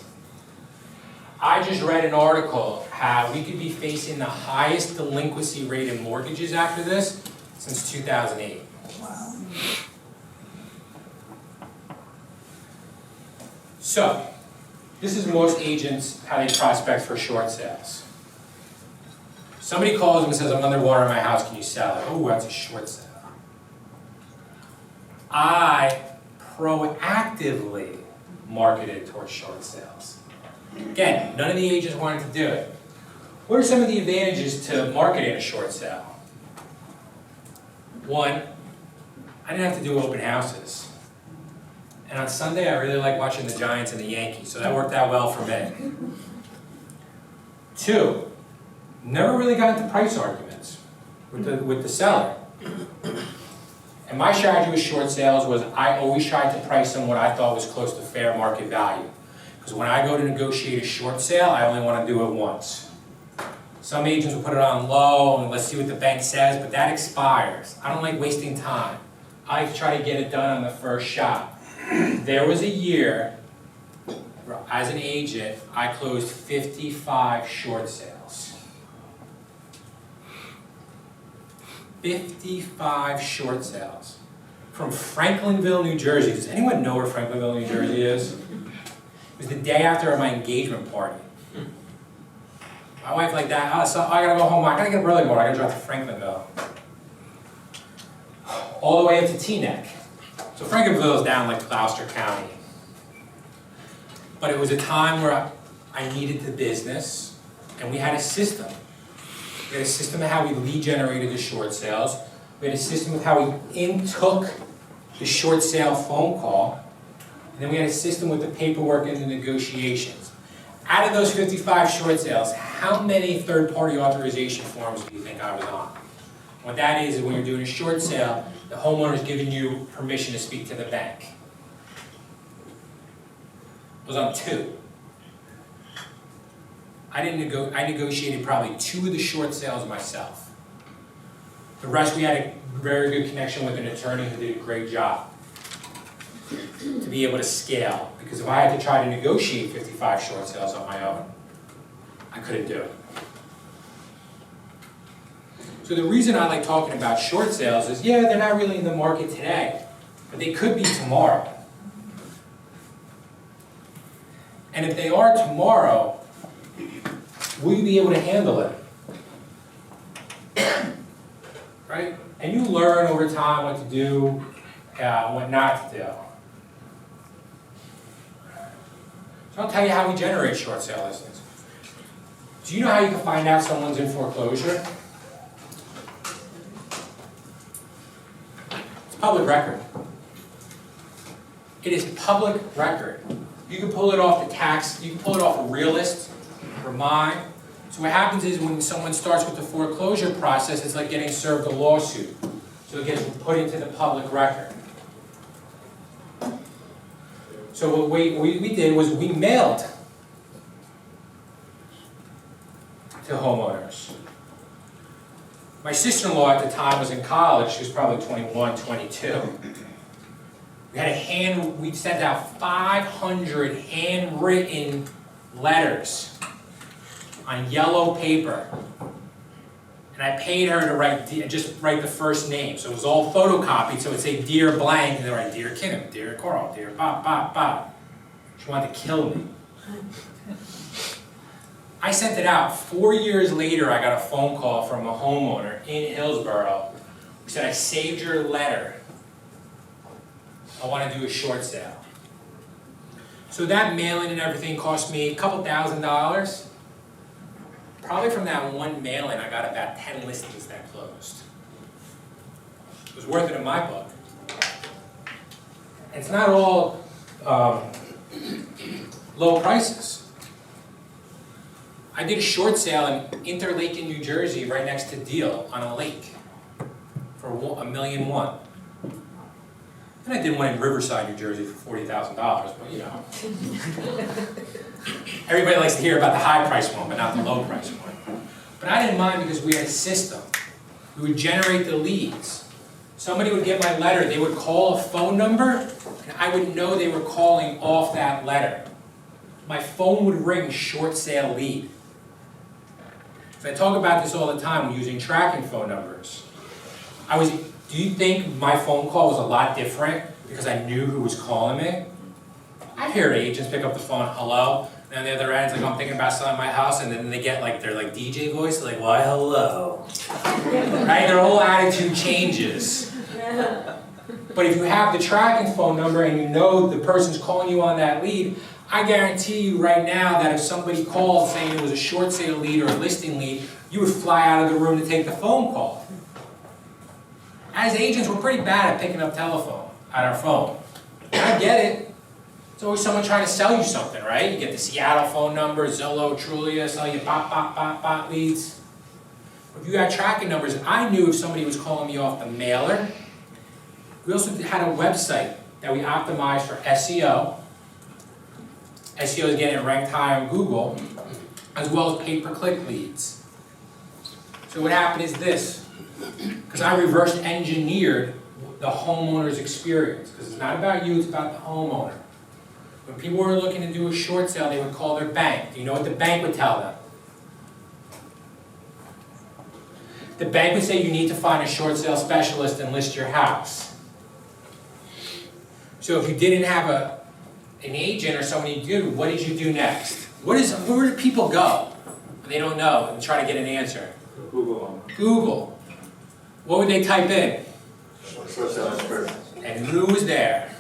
I just read an article how we could be facing the highest delinquency rate in mortgages after this since 2008. Wow. So, this is most agents, how they prospect for short sales. Somebody calls them and says, I'm underwater in my house, can you sell it? Oh, that's a short sale. I proactively marketed towards short sales. Again, none of the agents wanted to do it. What are some of the advantages to marketing a short sale? One, I didn't have to do open houses. And on Sunday, I really like watching the Giants and the Yankees, so that worked out well for me. Two, never really got into price arguments with the seller. And my strategy with short sales was I always tried to price them what I thought was close to fair market value. Because when I go to negotiate a short sale, I only want to do it once. Some agents will put it on low and let's see what the bank says, but that expires. I don't like wasting time. I like to try to get it done on the first shot. There was a year, as an agent, I closed 55 short sales. 55 short sales. From Franklinville, New Jersey. Does anyone know where Franklinville, New Jersey is? It was the day after my engagement party. My wife like that, oh, so I gotta go home, I gotta get up early tomorrow, I gotta drive to Franklinville. All the way up to Teaneck. So Franklinville is down like Gloucester County. But it was a time where I needed the business, and we had a system. We had a system of how we lead generated the short sales. We had a system of how we took the short sale phone call. And then we had a system with the paperwork and the negotiations. Out of those 55 short sales, how many third-party authorization forms do you think I was on? What that is when you're doing a short sale, the homeowner is giving you permission to speak to the bank. I was on 2. I negotiated probably 2 of the short sales myself. The rest we had a very good connection with an attorney who did a great job to be able to scale. Because if I had to try to negotiate 55 short sales on my own, I couldn't do it. So the reason I like talking about short sales is, yeah, they're not really in the market today, but they could be tomorrow. And if they are tomorrow, will you be able to handle it? Right? And you learn over time what to do, what not to do. So I'll tell you how we generate short sale listings. Do you know how you can find out someone's in foreclosure? It's public record. It is public record. You can pull it off the tax, you can pull it off a realist or mine. So what happens is when someone starts with the foreclosure process, it's like getting served a lawsuit. So it gets put into the public record. So what we did was we mailed to homeowners. My sister-in-law at the time was in college. She was probably 21, 22. We sent out 500 handwritten letters on yellow paper. And I paid her to just write the first name. So it was all photocopied, so it would say Dear Blank, and they'd write Dear Kim, Dear Coral, Dear Bob, Bob, Bob. She wanted to kill me. I sent it out. 4 years later, I got a phone call from a homeowner in Hillsborough who said, I saved your letter. I want to do a short sale. So that mailing and everything cost me a couple $1,000s. Probably from that one mailing, I got about 10 listings that closed. It was worth it in my book. And it's not all low prices. I did a short sale in Interlaken, New Jersey, right next to Deal on a lake for $1.1 million. And I did one in Riverside, New Jersey for $40,000, but you know. Everybody likes to hear about the high price one, but not the low price one. But I didn't mind because we had a system. We would generate the leads. Somebody would get my letter, they would call a phone number, and I would know they were calling off that letter. My phone would ring short sale lead. So I talk about this all the time using tracking phone numbers. Do you think my phone call was a lot different because I knew who was calling me? I hear agents pick up the phone, hello, and on the other end, it's like, I'm thinking about selling my house, and then they get like their like DJ voice, like, why hello? Right? Their whole attitude changes. But if you have the tracking phone number and you know the person's calling you on that lead, I guarantee you right now that if somebody called saying it was a short sale lead or a listing lead, you would fly out of the room to take the phone call. As agents, we're pretty bad at picking up our phone. I get it. It's always someone trying to sell you something, right? You get the Seattle phone number, Zillow, Trulia, sell you bot leads. If you got tracking numbers, I knew if somebody was calling me off the mailer. We also had a website that we optimized for SEO. SEO is getting ranked high on Google, as well as pay-per-click leads. So what happened is this, because I reverse engineered the homeowner's experience, because it's not about you, it's about the homeowner. When people were looking to do a short sale, they would call their bank. Do you know what the bank would tell them? The bank would say you need to find a short sale specialist and list your house. So if you didn't have an agent or somebody you do, what did you do next? Where do people go when they don't know and try to get an answer? Google. What would they type in? Short sale expert. And who was there?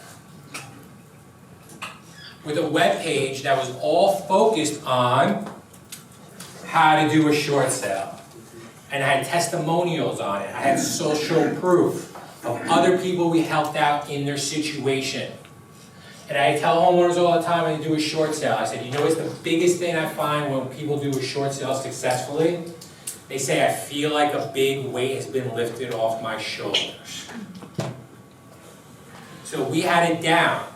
With a web page that was all focused on how to do a short sale. And I had testimonials on it. I had social proof of other people we helped out in their situation. And I tell homeowners all the time when they do a short sale, I said, you know what's the biggest thing I find when people do a short sale successfully? They say, I feel like a big weight has been lifted off my shoulders. So we had it down.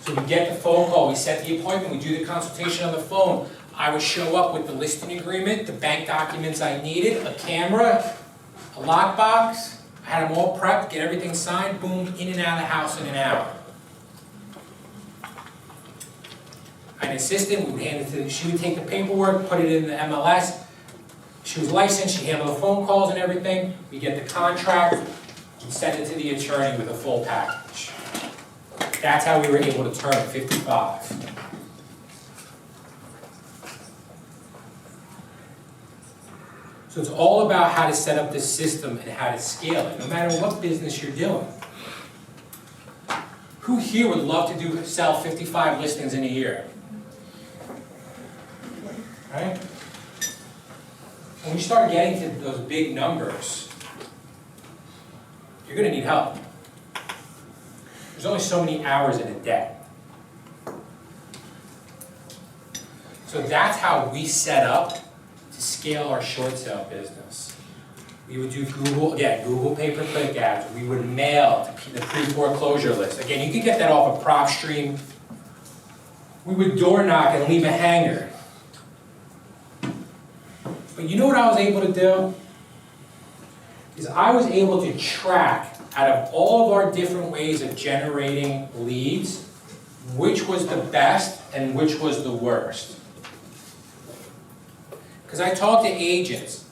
So we get the phone call, we set the appointment, we do the consultation on the phone. I would show up with the listing agreement, the bank documents I needed, a camera, a lockbox. I had them all prepped, get everything signed, boom, in and out of the house in an hour. I had an assistant, we would hand it to, she would take the paperwork, put it in the MLS. She was licensed, she handled the phone calls and everything. We get the contract, we send it to the attorney with a full package. That's how we were able to turn 55. So it's all about how to set up this system and how to scale it, no matter what business you're doing. Who here would love to sell 55 listings in a year? Right? When you start getting to those big numbers, you're going to need help. There's only so many hours in a day. So that's how we set up to scale our short sale business. We would do Google pay-per-click ads. We would mail the pre-foreclosure list. Again, you can get that off of PropStream. We would door knock and leave a hanger. But you know what I was able to do? Is I was able to track out of all of our different ways of generating leads, which was the best and which was the worst. Because I talk to agents,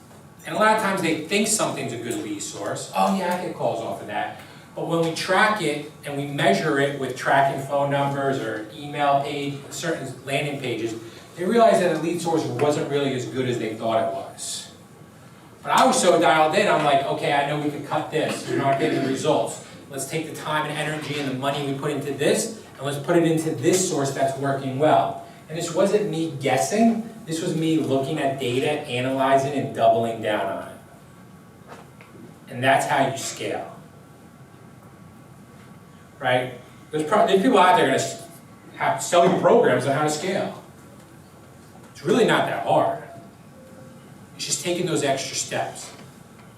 and a lot of times they think something's a good lead source. Oh yeah, I get calls off of that. But when we track it and we measure it with tracking phone numbers or email page, certain landing pages, they realize that a lead source wasn't really as good as they thought it was. But I was so dialed in, I'm like, okay, I know we could cut this. You're not getting the results. Let's take the time and energy and the money we put into this, and let's put it into this source that's working well. And this wasn't me guessing. This was me looking at data, analyzing, and doubling down on it. And that's how you scale. Right? There's people out there going to sell you programs on how to scale. It's really not that hard. It's just taking those extra steps.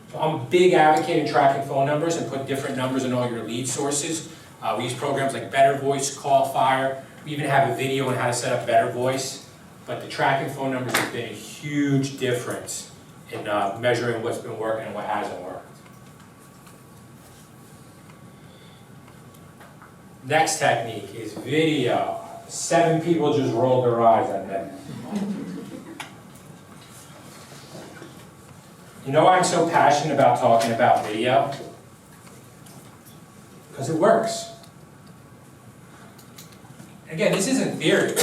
So I'm a big advocate in tracking phone numbers and put different numbers in all your lead sources. We use programs like Better Voice, Callfire. We even have a video on how to set up Better Voice. But the tracking phone numbers has been a huge difference in measuring what's been working and what hasn't worked. Next technique is video. 7 people just rolled their eyes at that. You know why I'm so passionate about talking about video? Because it works. Again, this isn't theory.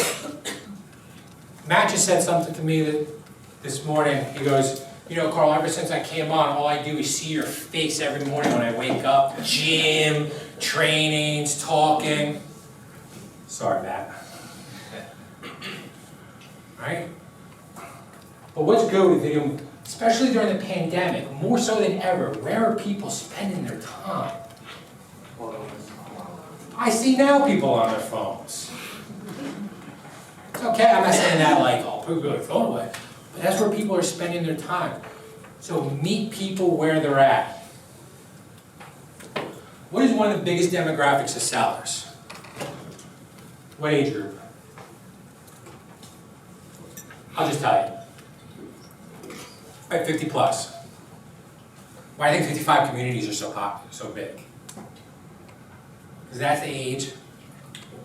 Matt just said something to me this morning. He goes, you know, Carl, ever since I came on, all I do is see your face every morning when I wake up. Gym, trainings, talking. Sorry, Matt. Right? But what's good with video? especially during the pandemic, more so than ever, where are people spending their time? I see now people on their phones. It's okay, I'm not saying that like, oh, put your phone away, but that's where people are spending their time. So meet people where they're at. What is one of the biggest demographics of sellers? What age group? I'll just tell you. Right, 50 plus. Why do you think 55 communities are so popular, so big? Because that's the age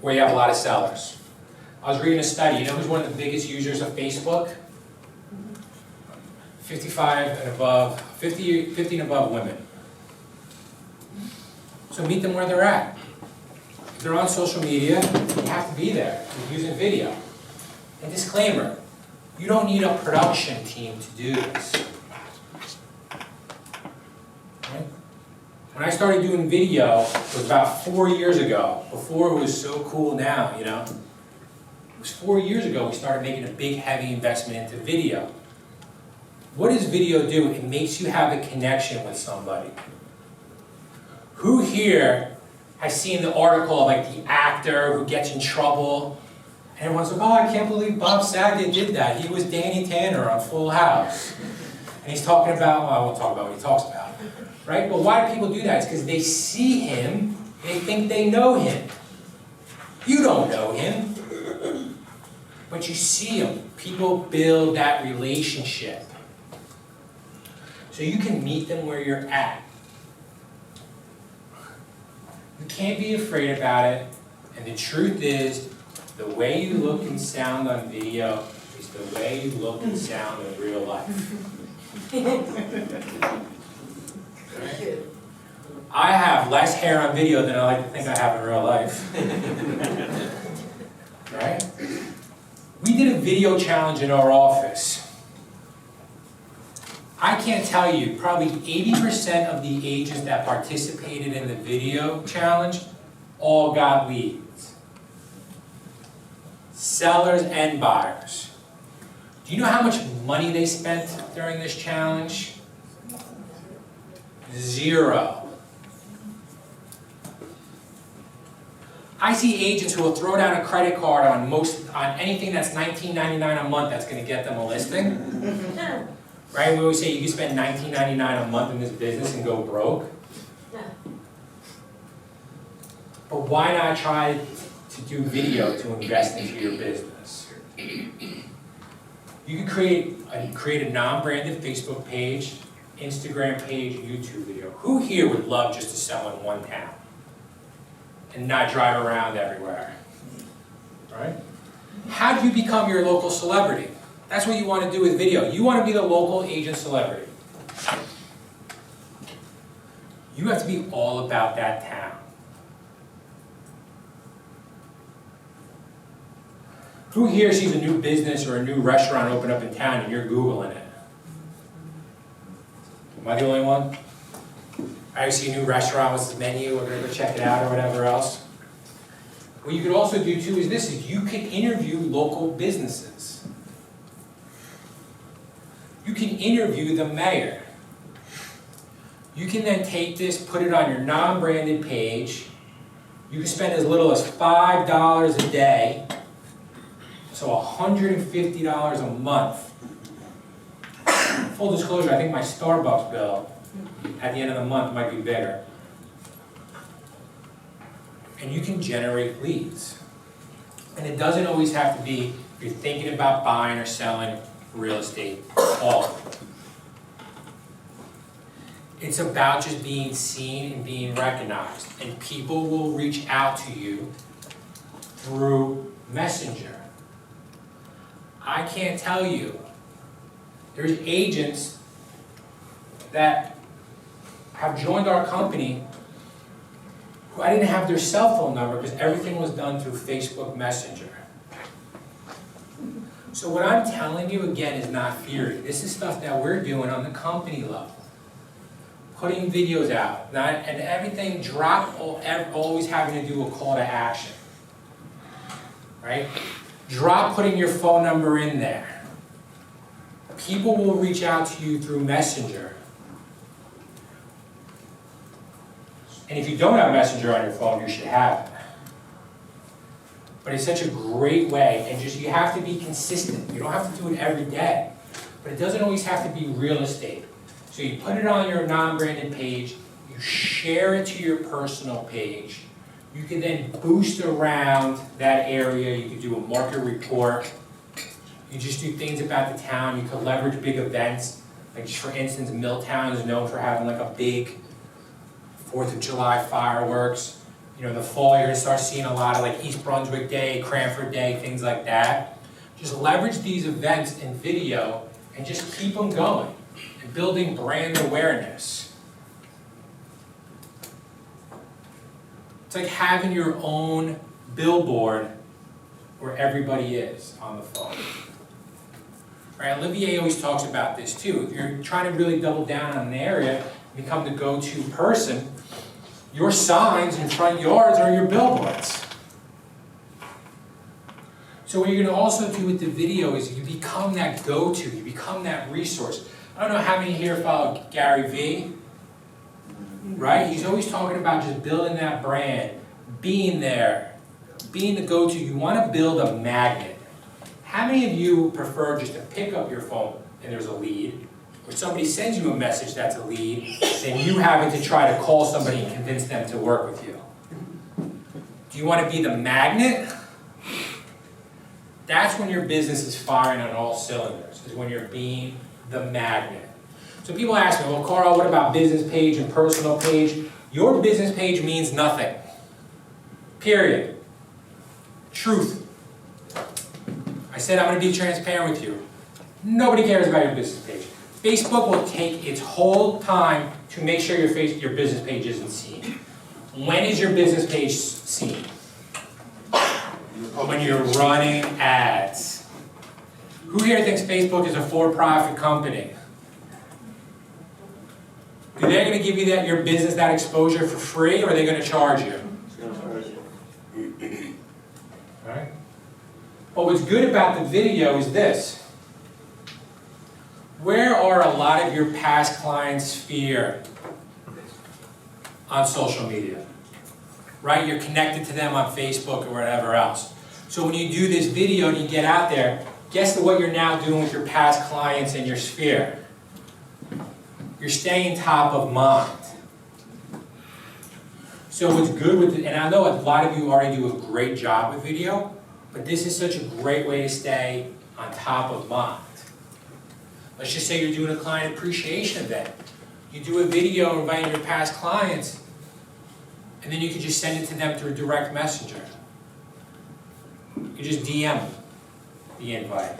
where you have a lot of sellers. I was reading a study, you know who's one of the biggest users of Facebook? 55 and above, 50 and above women. So meet them where they're at. If they're on social media, you have to be there. You're using video. And disclaimer, you don't need a production team to do this. Right? When I started doing video, it was about 4 years ago, before it was so cool now, you know? It was 4 years ago we started making a big, heavy investment into video. What does video do? It makes you have a connection with somebody. Who here has seen the article of like the actor who gets in trouble? And everyone's like, oh, I can't believe Bob Saget did that. He was Danny Tanner on Full House. And he's talking about, well, I won't talk about what he talks about. Right? But why do people do that? It's because they see him, they think they know him. You don't know him, but you see him. People build that relationship. So you can meet them where you're at. You can't be afraid about it, and the truth is, the way you look and sound on video is the way you look and sound in real life. Right? I have less hair on video than I like to think I have in real life. Right? We did a video challenge in our office. I can't tell you, probably 80% of the agents that participated in the video challenge all got leads. Sellers and buyers. Do you know how much money they spent during this challenge? 0. I see agents who will throw down a credit card on anything that's $19.99 a month that's going to get them a listing. Right? We always say you can spend $19.99 a month in this business and go broke. But why not try to do video to invest into your business? You can create a non-branded Facebook page, Instagram page, YouTube video. Who here would love just to sell in one town and not drive around everywhere? Right? How do you become your local celebrity? That's what you want to do with video. You want to be the local agent celebrity. You have to be all about that town. Who here sees a new business or a new restaurant open up in town and you're Googling it? Am I the only one? I see a new restaurant, what's the menu, we're going to go check it out or whatever else. What you could also do too is this, is you can interview local businesses. You can interview the mayor. You can then take this, put it on your non-branded page. You can spend as little as $5 a day, so $150 a month. Full disclosure, I think my Starbucks bill at the end of the month might be bigger. And you can generate leads. And it doesn't always have to be, if you're thinking about buying or selling real estate, all. It's about just being seen and being recognized. And people will reach out to you through Messenger. I can't tell you. There's agents that have joined our company who I didn't have their cell phone number because everything was done through Facebook Messenger. So what I'm telling you again is not theory. This is stuff that we're doing on the company level. Putting videos out, and everything always having to do a call to action. Right? Drop putting your phone number in there. People will reach out to you through Messenger. And if you don't have Messenger on your phone, you should have it. But it's such a great way, and just you have to be consistent. You don't have to do it every day. But it doesn't always have to be real estate. So you put it on your non-branded page, you share it to your personal page. You can then boost around that area. You could do a market report. You just do things about the town. You could leverage big events. Like for instance, Milltown is known for having like a big 4th of July fireworks. You know, in the fall you're gonna start seeing a lot of like East Brunswick Day, Cranford Day, things like that. Just leverage these events in video and just keep them going and building brand awareness. It's like having your own billboard where everybody is on the phone. Right? Olivier always talks about this too. If you're trying to really double down on an area, become the go-to person, your signs in front yards are your billboards. So what you're going to also do with the video is you become that go-to, you become that resource. I don't know how many here follow Gary Vee, right? He's always talking about just building that brand, being there, being the go-to. You want to build a magnet. How many of you prefer just to pick up your phone and there's a lead, or somebody sends you a message that's a lead, than you having to try to call somebody and convince them to work with you? Do you want to be the magnet? That's when your business is firing on all cylinders, is when you're being the magnet. So people ask me, well, Carl, what about business page and personal page? Your business page means nothing. Period. Truth. I said I'm going to be transparent with you. Nobody cares about your business page. Facebook will take its whole time to make sure your business page isn't seen. When is your business page seen? When you're running ads. Who here thinks Facebook is a for-profit company? Are they going to give you your business that exposure for free, or are they going to charge you? Right? But what's good about the video is this. Where are a lot of your past clients' fear on social media? Right? You're connected to them on Facebook or whatever else. So when you do this video and you get out there, guess what you're now doing with your past clients in your sphere? You're staying top of mind. So what's good with it, and I know a lot of you already do a great job with video, but this is such a great way to stay on top of mind. Let's just say you're doing a client appreciation event. You do a video inviting your past clients, and then you can just send it to them through direct messenger. You just DM the invite.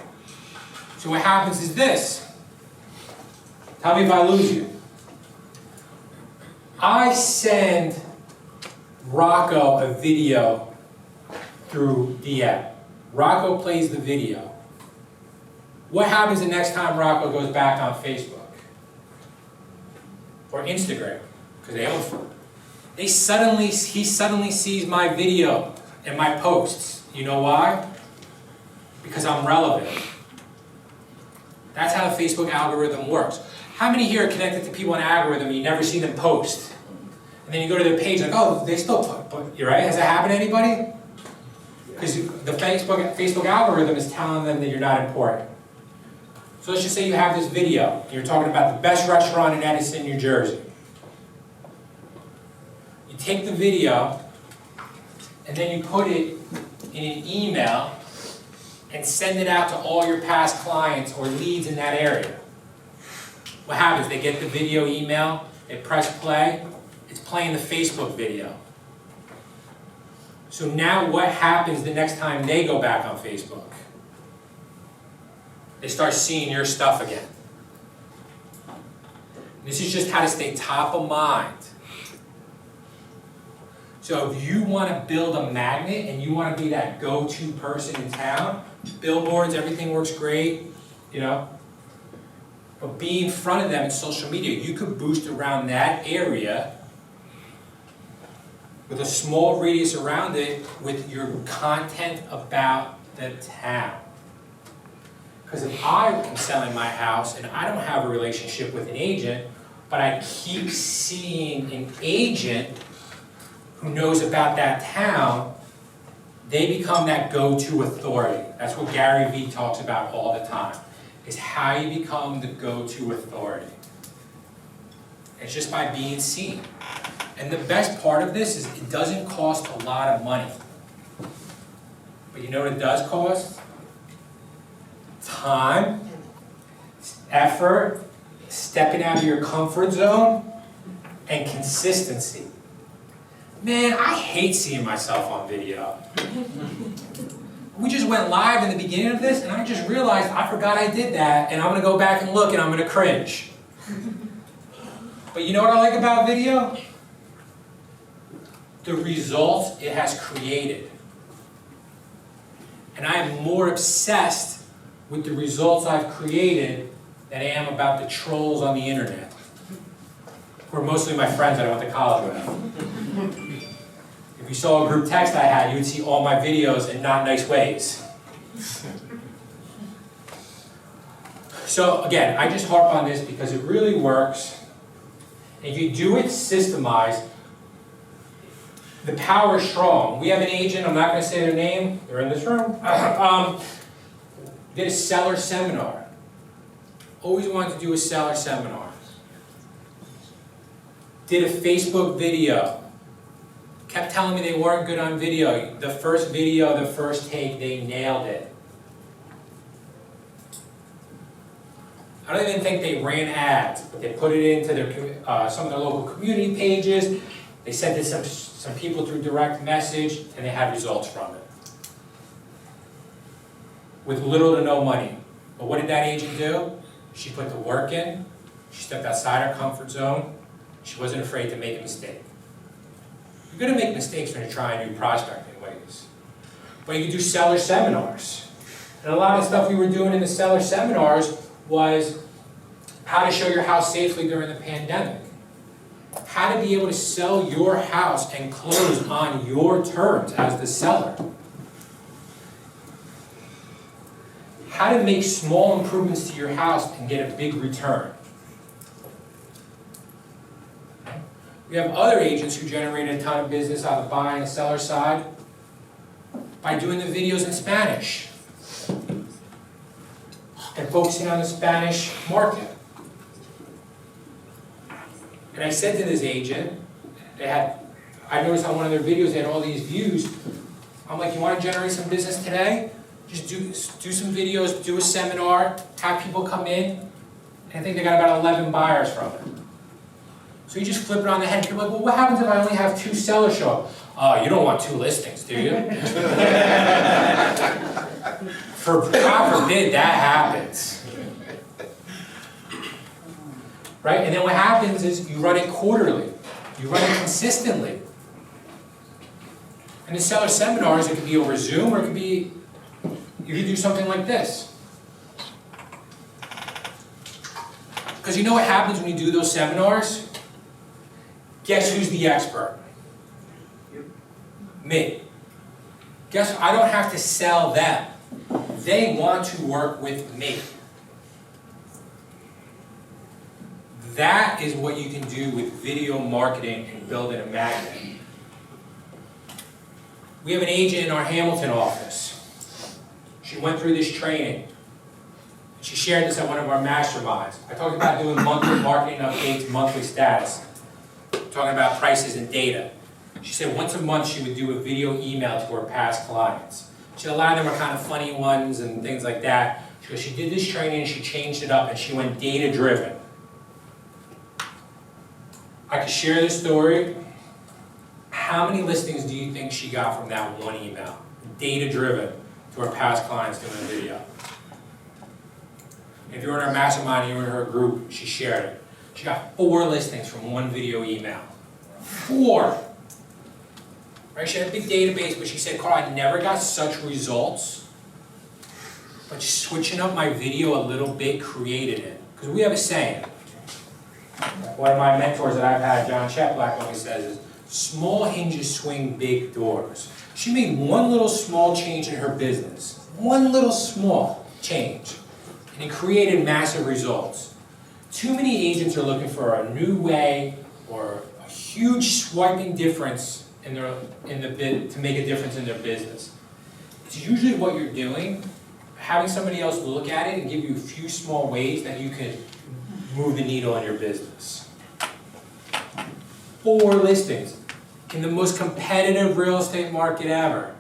So what happens is this. Tell me if I lose you. I send Rocco a video through DM. Rocco plays the video. What happens the next time Rocco goes back on Facebook? Or Instagram? Because they own it. He suddenly sees my video and my posts. You know why? Because I'm relevant. That's how the Facebook algorithm works. How many here are connected to people on algorithm and you never see them post? And then you go to their page like, oh, they still post. You're right? Has that happened to anybody? Because the Facebook algorithm is telling them that you're not important. So let's just say you have this video. You're talking about the best restaurant in Edison, New Jersey. You take the video, and then you put it in an email and send it out to all your past clients or leads in that area. What happens? They get the video email, they press play, it's playing the Facebook video. So now what happens the next time they go back on Facebook? They start seeing your stuff again. This is just how to stay top of mind. So if you want to build a magnet and you want to be that go-to person in town, billboards, everything works great, you know. But be in front of them in social media. You could boost around that area with a small radius around it with your content about the town. Because if I am selling my house and I don't have a relationship with an agent, but I keep seeing an agent who knows about that town, they become that go-to authority. That's what Gary Vee talks about all the time, is how you become the go-to authority. It's just by being seen. And the best part of this is it doesn't cost a lot of money. But you know what it does cost? Time, effort, stepping out of your comfort zone, and consistency. Man, I hate seeing myself on video. We just went live in the beginning of this, and I just realized I forgot I did that, and I'm going to go back and look, and I'm going to cringe. But you know what I like about video? The results it has created. And I am more obsessed with the results I've created than I am about the trolls on the internet, who are mostly my friends that I went to college with. If you saw a group text I had, you would see all my videos in not nice ways. So again, I just harp on this because it really works. If you do it systemized, the power is strong. We have an agent, I'm not going to say their name, they're in this room, did a seller seminar. Always wanted to do a seller seminar. Did a Facebook video. Kept telling me they weren't good on video. The first video, the first take, they nailed it. I don't even think they ran ads, but they put it into their, some of their local community pages. They sent it to some people through direct message, and they had results from it. With little to no money. But what did that agent do? She put the work in, she stepped outside her comfort zone, she wasn't afraid to make a mistake. You're going to make mistakes when you're trying new prospecting ways. But you can do seller seminars. And a lot of stuff we were doing in the seller seminars was how to show your house safely during the pandemic. How to be able to sell your house and close on your terms as the seller. How to make small improvements to your house and get a big return. We have other agents who generated a ton of business on the buy and the seller side by doing the videos in Spanish and focusing on the Spanish market. And I said to this agent, I noticed on one of their videos they had all these views. I'm like, you want to generate some business today? Just do some videos, do a seminar, have people come in. And I think they got about 11 buyers from it. So you just flip it on the head. People are like, well, what happens if I only have 2 sellers show up? Oh, you don't want 2 listings, do you? God forbid that happens. Right? And then what happens is you run it quarterly. You run it consistently. And the seller seminars, it could be over Zoom or it could be, you could do something like this. Because you know what happens when you do those seminars? Guess who's the expert? Me. Guess I don't have to sell them. They want to work with me. That is what you can do with video marketing and building a magnet. We have an agent in our Hamilton office. She went through this training. She shared this at one of our masterminds. I talked about doing monthly marketing updates, monthly status. Talking about prices and data. She said once a month she would do a video email to her past clients. She said a lot of them are kind of funny ones and things like that. She goes, she did this training and she changed it up and she went data driven. I could share this story. How many listings do you think she got from that one email? Data driven to her past clients doing a video. If you're in her mastermind and you're in her group, she shared it. She got 4 listings from one video email. 4! Right? She had a big database, but she said, Carl, I never got such results, but just switching up my video a little bit created it. Because we have a saying. One of my mentors that I've had, John Cheplack, always says is, small hinges swing big doors. She made one little small change in her business. One little small change. and it created massive results. Too many agents are looking for a new way or a huge swiping difference in the bid to make a difference in their business. It's usually what you're doing, having somebody else look at it and give you a few small ways that you can move the needle in your business. 4 listings in the most competitive real estate market ever.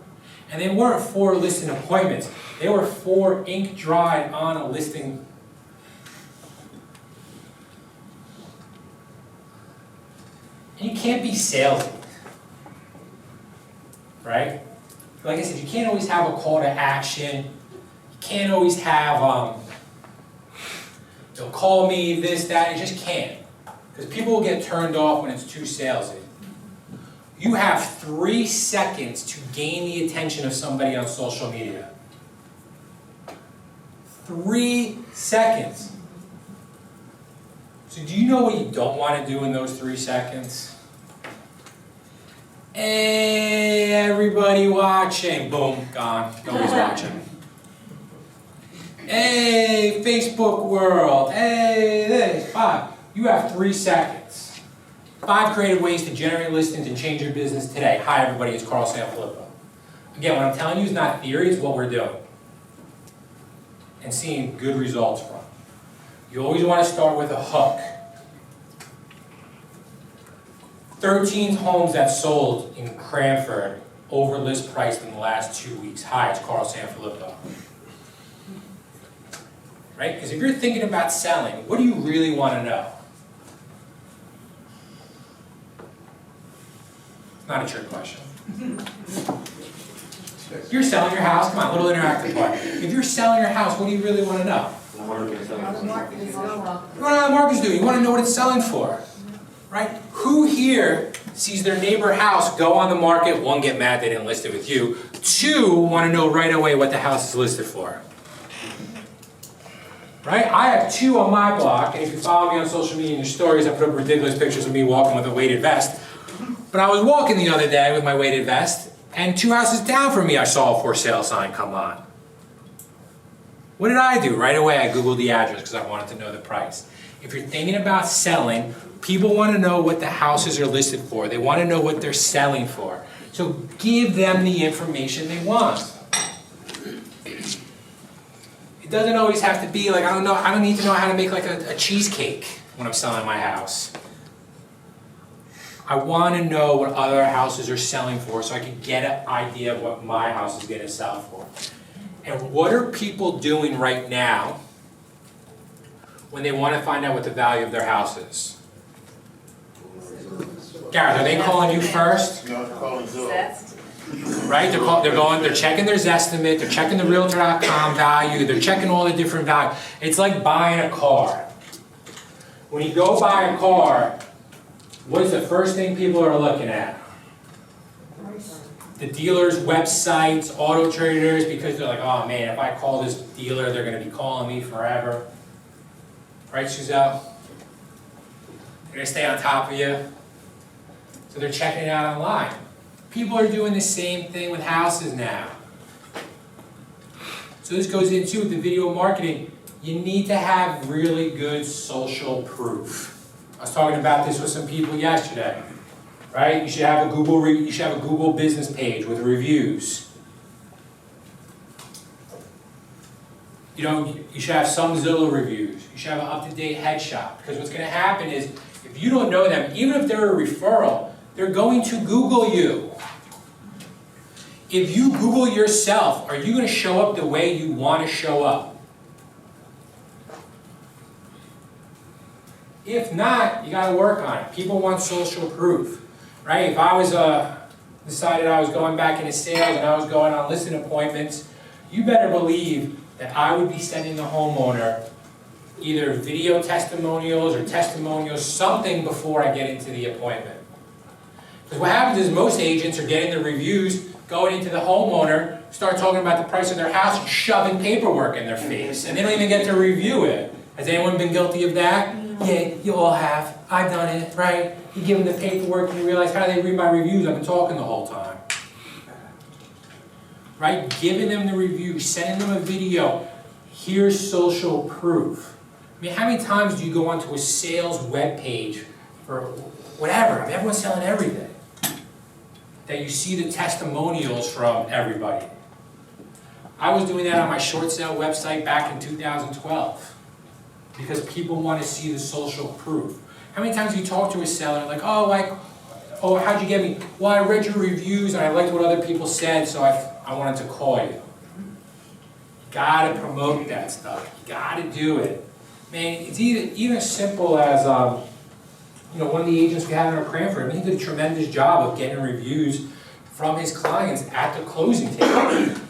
And they weren't 4 listing appointments. They were 4 ink dried on a listing. And you can't be salesy, right? Like I said, you can't always have a call to action. You can't always have, they'll call me, this, that. You just can't. Because people will get turned off when it's too salesy. You have 3 seconds to gain the attention of somebody on social media. 3 seconds. So do you know what you don't want to do in those 3 seconds? Hey, everybody watching. Boom, gone. Nobody's watching. Hey, Facebook world. Hey, this. 5. You have 3 seconds. 5 creative ways to generate listings and change your business today. Hi, everybody. It's Carl Sanfilippo. Again, what I'm telling you is not theory. It's what we're doing. And seeing good results from. You always want to start with a hook. 13 homes that sold in Cranford over list priced in the last 2 weeks. Hi, it's Carl Sanfilippo. Right? Because if you're thinking about selling, what do you really want to know? Not a trick question. If you're selling your house, come on, a little interactive part. If you're selling your house, what do you really want to know? What the market's doing. You want to know what it's selling for. Right? Who here sees their neighbor house go on the market, 1, get mad they didn't list it with you, 2, want to know right away what the house is listed for? Right? I have 2 on my block, and if you follow me on social media and your stories, I put up ridiculous pictures of me walking with a weighted vest. But I was walking the other day with my weighted vest, and 2 houses down from me I saw a for sale sign come on. What did I do? Right away I Googled the address because I wanted to know the price. If you're thinking about selling, people want to know what the houses are listed for. They want to know what they're selling for. So give them the information they want. It doesn't always have to be like, I don't need to know how to make like a cheesecake when I'm selling my house. I want to know what other houses are selling for so I can get an idea of what my house is going to sell for. And what are people doing right now when they want to find out what the value of their house is? Gareth, are they calling you first? No, I'm calling Zillow. Right? They're checking their Zestimate, they're checking the Realtor.com value, they're checking all the different values. It's like buying a car. When you go buy a car, what's the first thing people are looking at? The dealers' websites, auto traders, because they're like, oh man, if I call this dealer, they're going to be calling me forever. Right, Suzelle? They're going to stay on top of you. So they're checking it out online. People are doing the same thing with houses now. So this goes into the video marketing. You need to have really good social proof. I was talking about this with some people yesterday. Right? You should have a Google business page with reviews. You should have some Zillow reviews. You should have an up-to-date headshot. Because what's going to happen is, if you don't know them, even if they're a referral, they're going to Google you. If you Google yourself, are you going to show up the way you want to show up? If not, you got to work on it. People want social proof. Right? If I was decided I was going back into sales and I was going on listing appointments, you better believe that I would be sending the homeowner either video testimonials or testimonials, something before I get into the appointment. Because what happens is most agents are getting the reviews, going into the homeowner, start talking about the price of their house, and shoving paperwork in their face, and they don't even get to review it. Has anyone been guilty of that? Yeah, you all have. I've done it, right? You give them the paperwork and you realize, how do they read my reviews? I've been talking the whole time. Right? Giving them the review, sending them a video. Here's social proof. I mean, how many times do you go onto a sales webpage for whatever? I mean, everyone's selling everything. That you see the testimonials from everybody. I was doing that on my short sale website back in 2012 because people want to see the social proof. How many times do you talk to a seller like, oh, how'd you get me? Well, I read your reviews and I liked what other people said, so I wanted to call you. You gotta promote that stuff. You gotta do it. Man, it's even as simple as, one of the agents we had in our Cranford, he did a tremendous job of getting reviews from his clients at the closing table.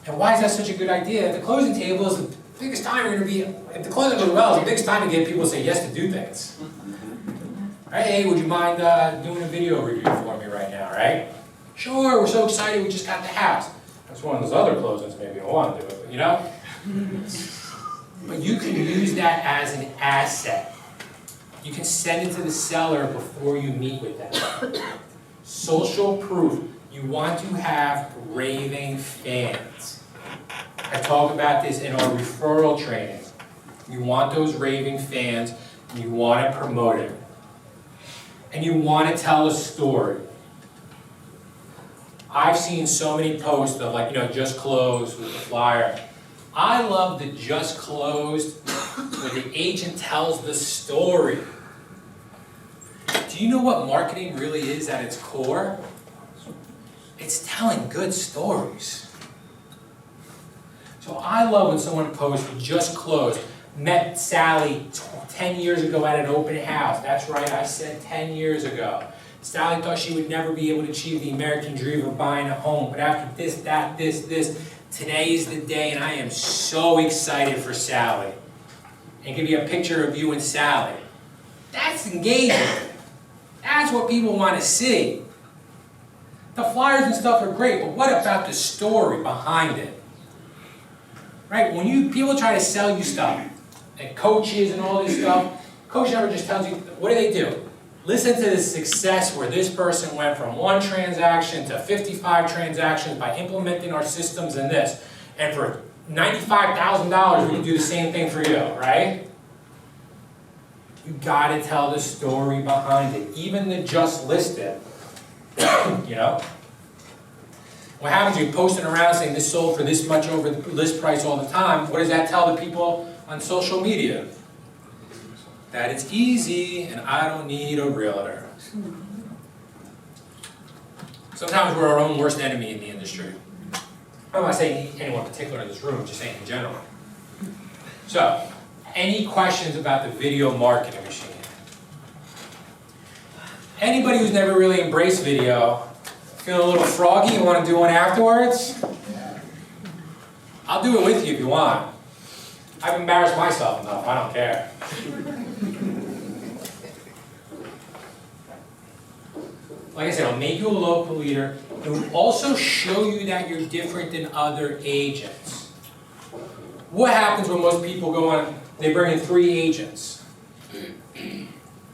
And why is that such a good idea? At the closing table is the biggest time you're going to be, if the closing goes well, it's the biggest time to get people to say yes to do things. Right? Hey, would you mind doing a video review for me right now, right? Sure, we're so excited we just got the house. That's one of those other closings maybe I want to do it, But you can use that as an asset. You can send it to the seller before you meet with them. Social proof. You want to have raving fans. I talk about this in our referral training. You want those raving fans, and you want to promote it. And you want to tell a story. I've seen so many posts of just closed with the flyer. I love the just closed where the agent tells the story. Do you know what marketing really is at its core? It's telling good stories. So I love when someone posts, we just closed, met Sally 10 years ago at an open house. That's right, I said 10 years ago. Sally thought she would never be able to achieve the American dream of buying a home, but after this, that, this, today is the day, and I am so excited for Sally. And give you a picture of you and Sally. That's engagement. That's what people want to see. The flyers and stuff are great, but what about the story behind it? Right? When people try to sell you stuff, and coaches and all this stuff, coach never just tells you, what do? Listen to the success where this person went from 1 transaction to 55 transactions by implementing our systems and this. And for $95,000, we can do the same thing for you, right? You gotta tell the story behind it. Even the just listed. What happens, you're posting around saying this sold for this much over the list price all the time. What does that tell the people on social media? That it's easy and I don't need a realtor. Sometimes we're our own worst enemy in the industry. I'm not saying anyone in particular in this room, I'm just saying in general. So, any questions about the video marketing machine? Anybody who's never really embraced video, feeling a little froggy, you want to do one afterwards? I'll do it with you if you want. I've embarrassed myself enough, I don't care. Like I said, I'll make you a local leader. It will also show you that you're different than other agents. What happens when most people go on, they bring in 3 agents?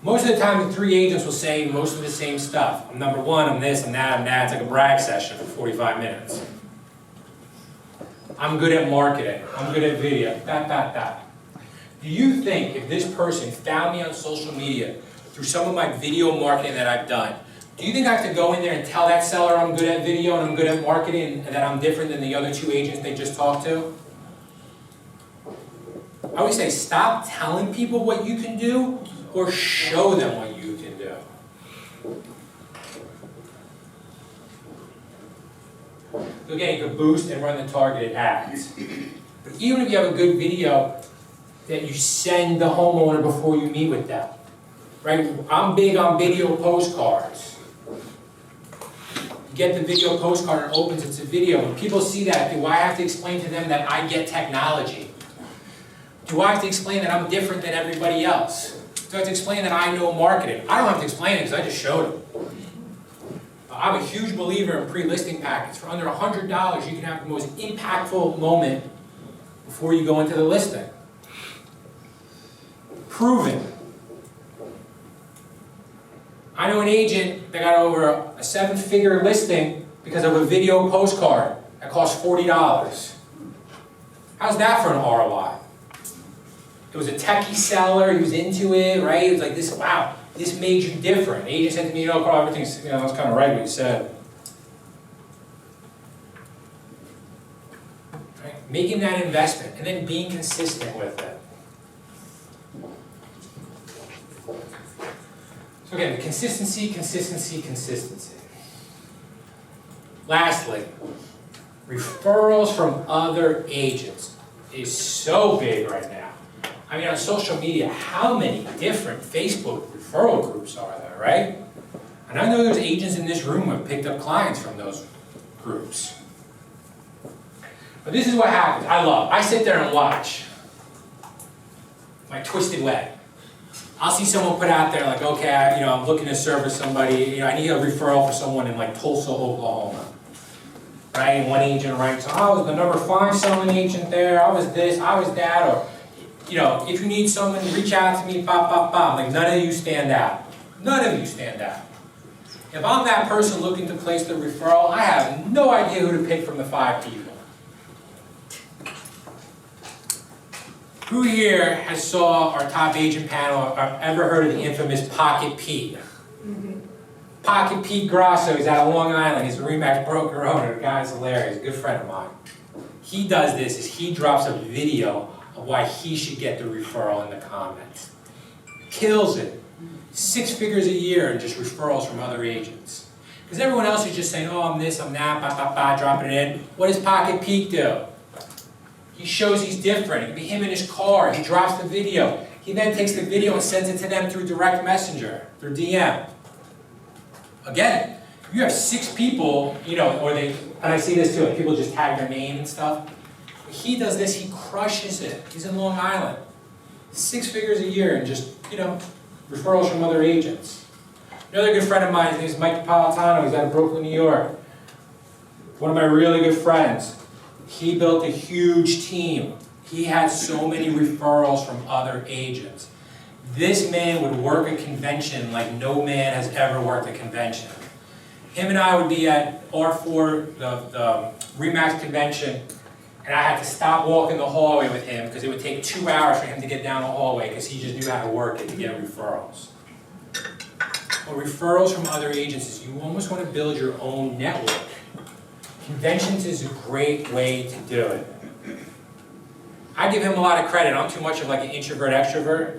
Most of the time, the 3 agents will say most of the same stuff. I'm number 1, I'm this, I'm that, I'm that. It's like a brag session for 45 minutes. I'm good at marketing. I'm good at video. That. Do you think if this person found me on social media through some of my video marketing that I've done, do you think I have to go in there and tell that seller I'm good at video and I'm good at marketing and that I'm different than the other 2 agents they just talked to? I always say stop telling people what you can do or show them what you can do. So again, you can boost and run the targeted ads. But even if you have a good video that you send the homeowner before you meet with them, right? I'm big on video postcards. You get the video postcard and it opens, it's a video. When people see that, do I have to explain to them that I get technology? Do I have to explain that I'm different than everybody else? Do I have to explain that I know marketing? I don't have to explain it because I just showed them. I'm a huge believer in pre-listing packets. For under $100, you can have the most impactful moment before you go into the listing. Proven. I know an agent that got over a 7-figure listing because of a video postcard that cost $40. How's that for an ROI? It was a techie seller, he was into it, right? It was like this, wow, this made you different. The agent said to me, Carl, everything's, that's kind of right what you said. Right? Making that investment and then being consistent with it. So again, consistency, consistency, consistency. Lastly, referrals from other agents is so big right now. I mean, on social media, how many different Facebook referral groups are there, right? And I know there's agents in this room who have picked up clients from those groups. But this is what happens. I sit there and watch my twisted way. I'll see someone put out there like, okay, I'm looking to service somebody, I need a referral for someone in like Tulsa, Oklahoma. Right, and one agent writes, I was the number 5 selling agent there, I was this, I was that, or, if you need someone, reach out to me, pop, pop, pop. Like, none of you stand out. None of you stand out. If I'm that person looking to place the referral, I have no idea who to pick from the 5 people. Who here has saw our top agent panel or ever heard of the infamous Pocket Pete? Pocket Pete Grasso, he's out of Long Island, he's a RE/MAX broker owner, the guy's hilarious, a good friend of mine. He does this, is he drops a video of why he should get the referral in the comments. Kills it. 6 figures a year in just referrals from other agents. Because everyone else is just saying, oh, I'm this, I'm that, bah, bah, bah, dropping it in. What does Pocket Pete do? He shows he's different. It can be him in his car, he drops the video. He then takes the video and sends it to them through direct messenger, through DM. Again, you have 6 people, or and I see this too, like people just tag their name and stuff. He does this, he crushes it. He's in Long Island. 6 figures a year and just, referrals from other agents. Another good friend of mine, his name is Mike Napolitano, he's out of Brooklyn, New York. One of my really good friends. He built a huge team. He had so many referrals from other agents. This man would work a convention like no man has ever worked a convention. Him and I would be at R4, the RE/MAX convention, and I had to stop walking the hallway with him because it would take 2 hours for him to get down the hallway because he just knew how to work it to get referrals. But referrals from other agents is you almost want to build your own network. Conventions is a great way to do it. I give him a lot of credit. I'm too much of like an introvert extrovert.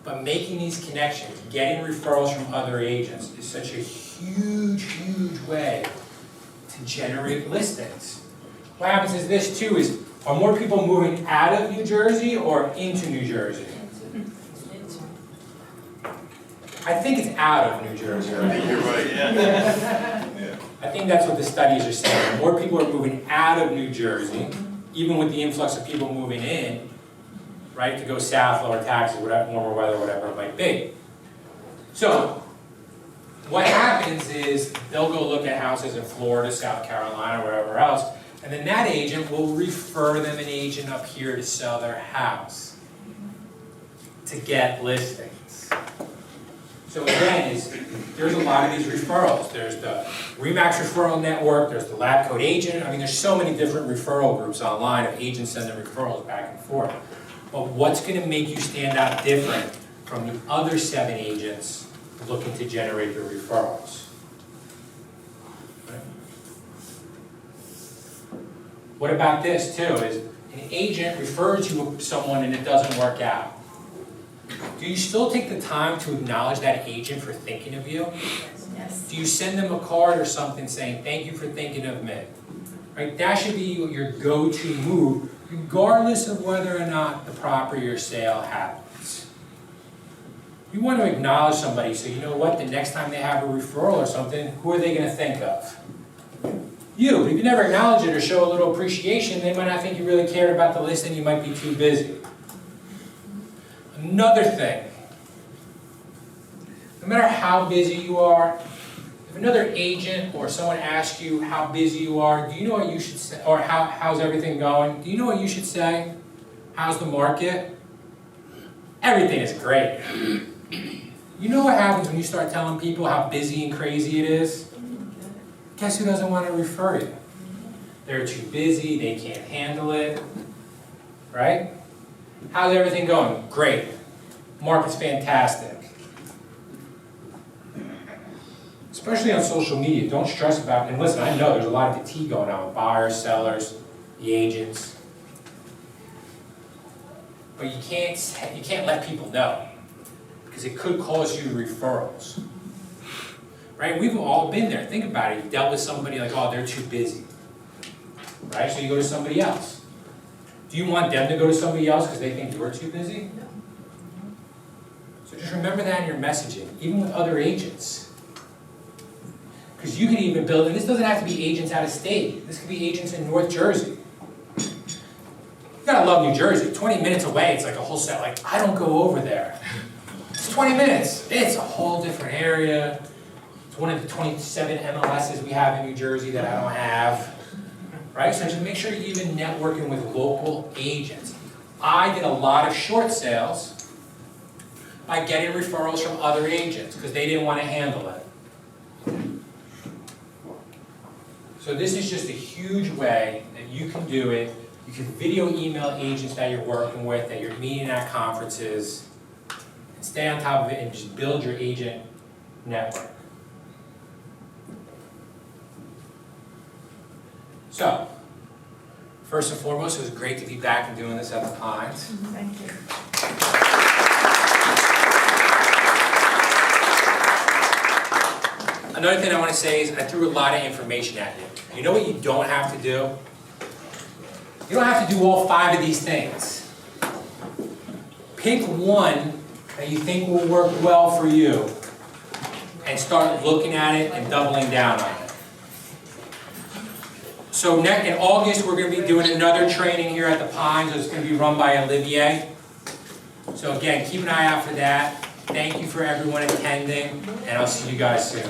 But making these connections, getting referrals from other agents is such a huge, huge way to generate listings. What happens is this too is, are more people moving out of New Jersey or into New Jersey? I think it's out of New Jersey. I think you're right, yeah. I think that's what the studies are saying. More people are moving out of New Jersey, even with the influx of people moving in, right, to go south, lower taxes, whatever, warmer weather, whatever it might be. So, what happens is they'll go look at houses in Florida, South Carolina, wherever else, and then that agent will refer them an agent up here to sell their house, to get listings. So again, there's a lot of these referrals. There's the RE/MAX referral network, there's the Lab Coat agent. I mean, there's so many different referral groups online of agents sending referrals back and forth. But what's going to make you stand out different from the other 7 agents looking to generate your referrals? Right. What about this too, is an agent refers you to someone and it doesn't work out. Do you still take the time to acknowledge that agent for thinking of you? Yes. Do you send them a card or something saying, thank you for thinking of me? Right? That should be your go-to move, regardless of whether or not the property or sale happens. You want to acknowledge somebody so you know what, the next time they have a referral or something, who are they going to think of? You. If you never acknowledge it or show a little appreciation, they might not think you really cared about the list and you might be too busy. Another thing, no matter how busy you are, if another agent or someone asks you how busy you are, do you know what you should say, or how's everything going? Do you know what you should say? How's the market? Everything is great. You know what happens when you start telling people how busy and crazy it is? Guess who doesn't want to refer you? they're too busy, they can't handle it, right? How's everything going? Great. Market's fantastic. Especially on social media, don't stress about, and listen, I know there's a lot of fatigue going on with buyers, sellers, the agents. But you can't let people know, because it could cause you referrals. Right? We've all been there. Think about it. You've dealt with somebody like, oh, they're too busy. Right? So you go to somebody else. Do you want them to go to somebody else because they think you're too busy? No. So just remember that in your messaging, even with other agents. Because you can even build, and this doesn't have to be agents out of state. This could be agents in North Jersey. You gotta love New Jersey. 20 minutes away, it's like a whole set. Like, I don't go over there. It's 20 minutes. It's a whole different area. It's one of the 27 MLSs we have in New Jersey that I don't have. Right? So just make sure you're even networking with local agents. I did a lot of short sales by getting referrals from other agents because they didn't want to handle it. So this is just a huge way that you can do it. You can video email agents that you're working with, that you're meeting at conferences, and stay on top of it and just build your agent network. So, first and foremost, it was great to be back and doing this at the Pines. Thank you. Another thing I want to say is I threw a lot of information at you. You know what you don't have to do? You don't have to do all 5 of these things. Pick one that you think will work well for you and start looking at it and doubling down on it. So in August, we're going to be doing another training here at the Pines. It's going to be run by Olivier. So again, keep an eye out for that. Thank you for everyone attending, and I'll see you guys soon.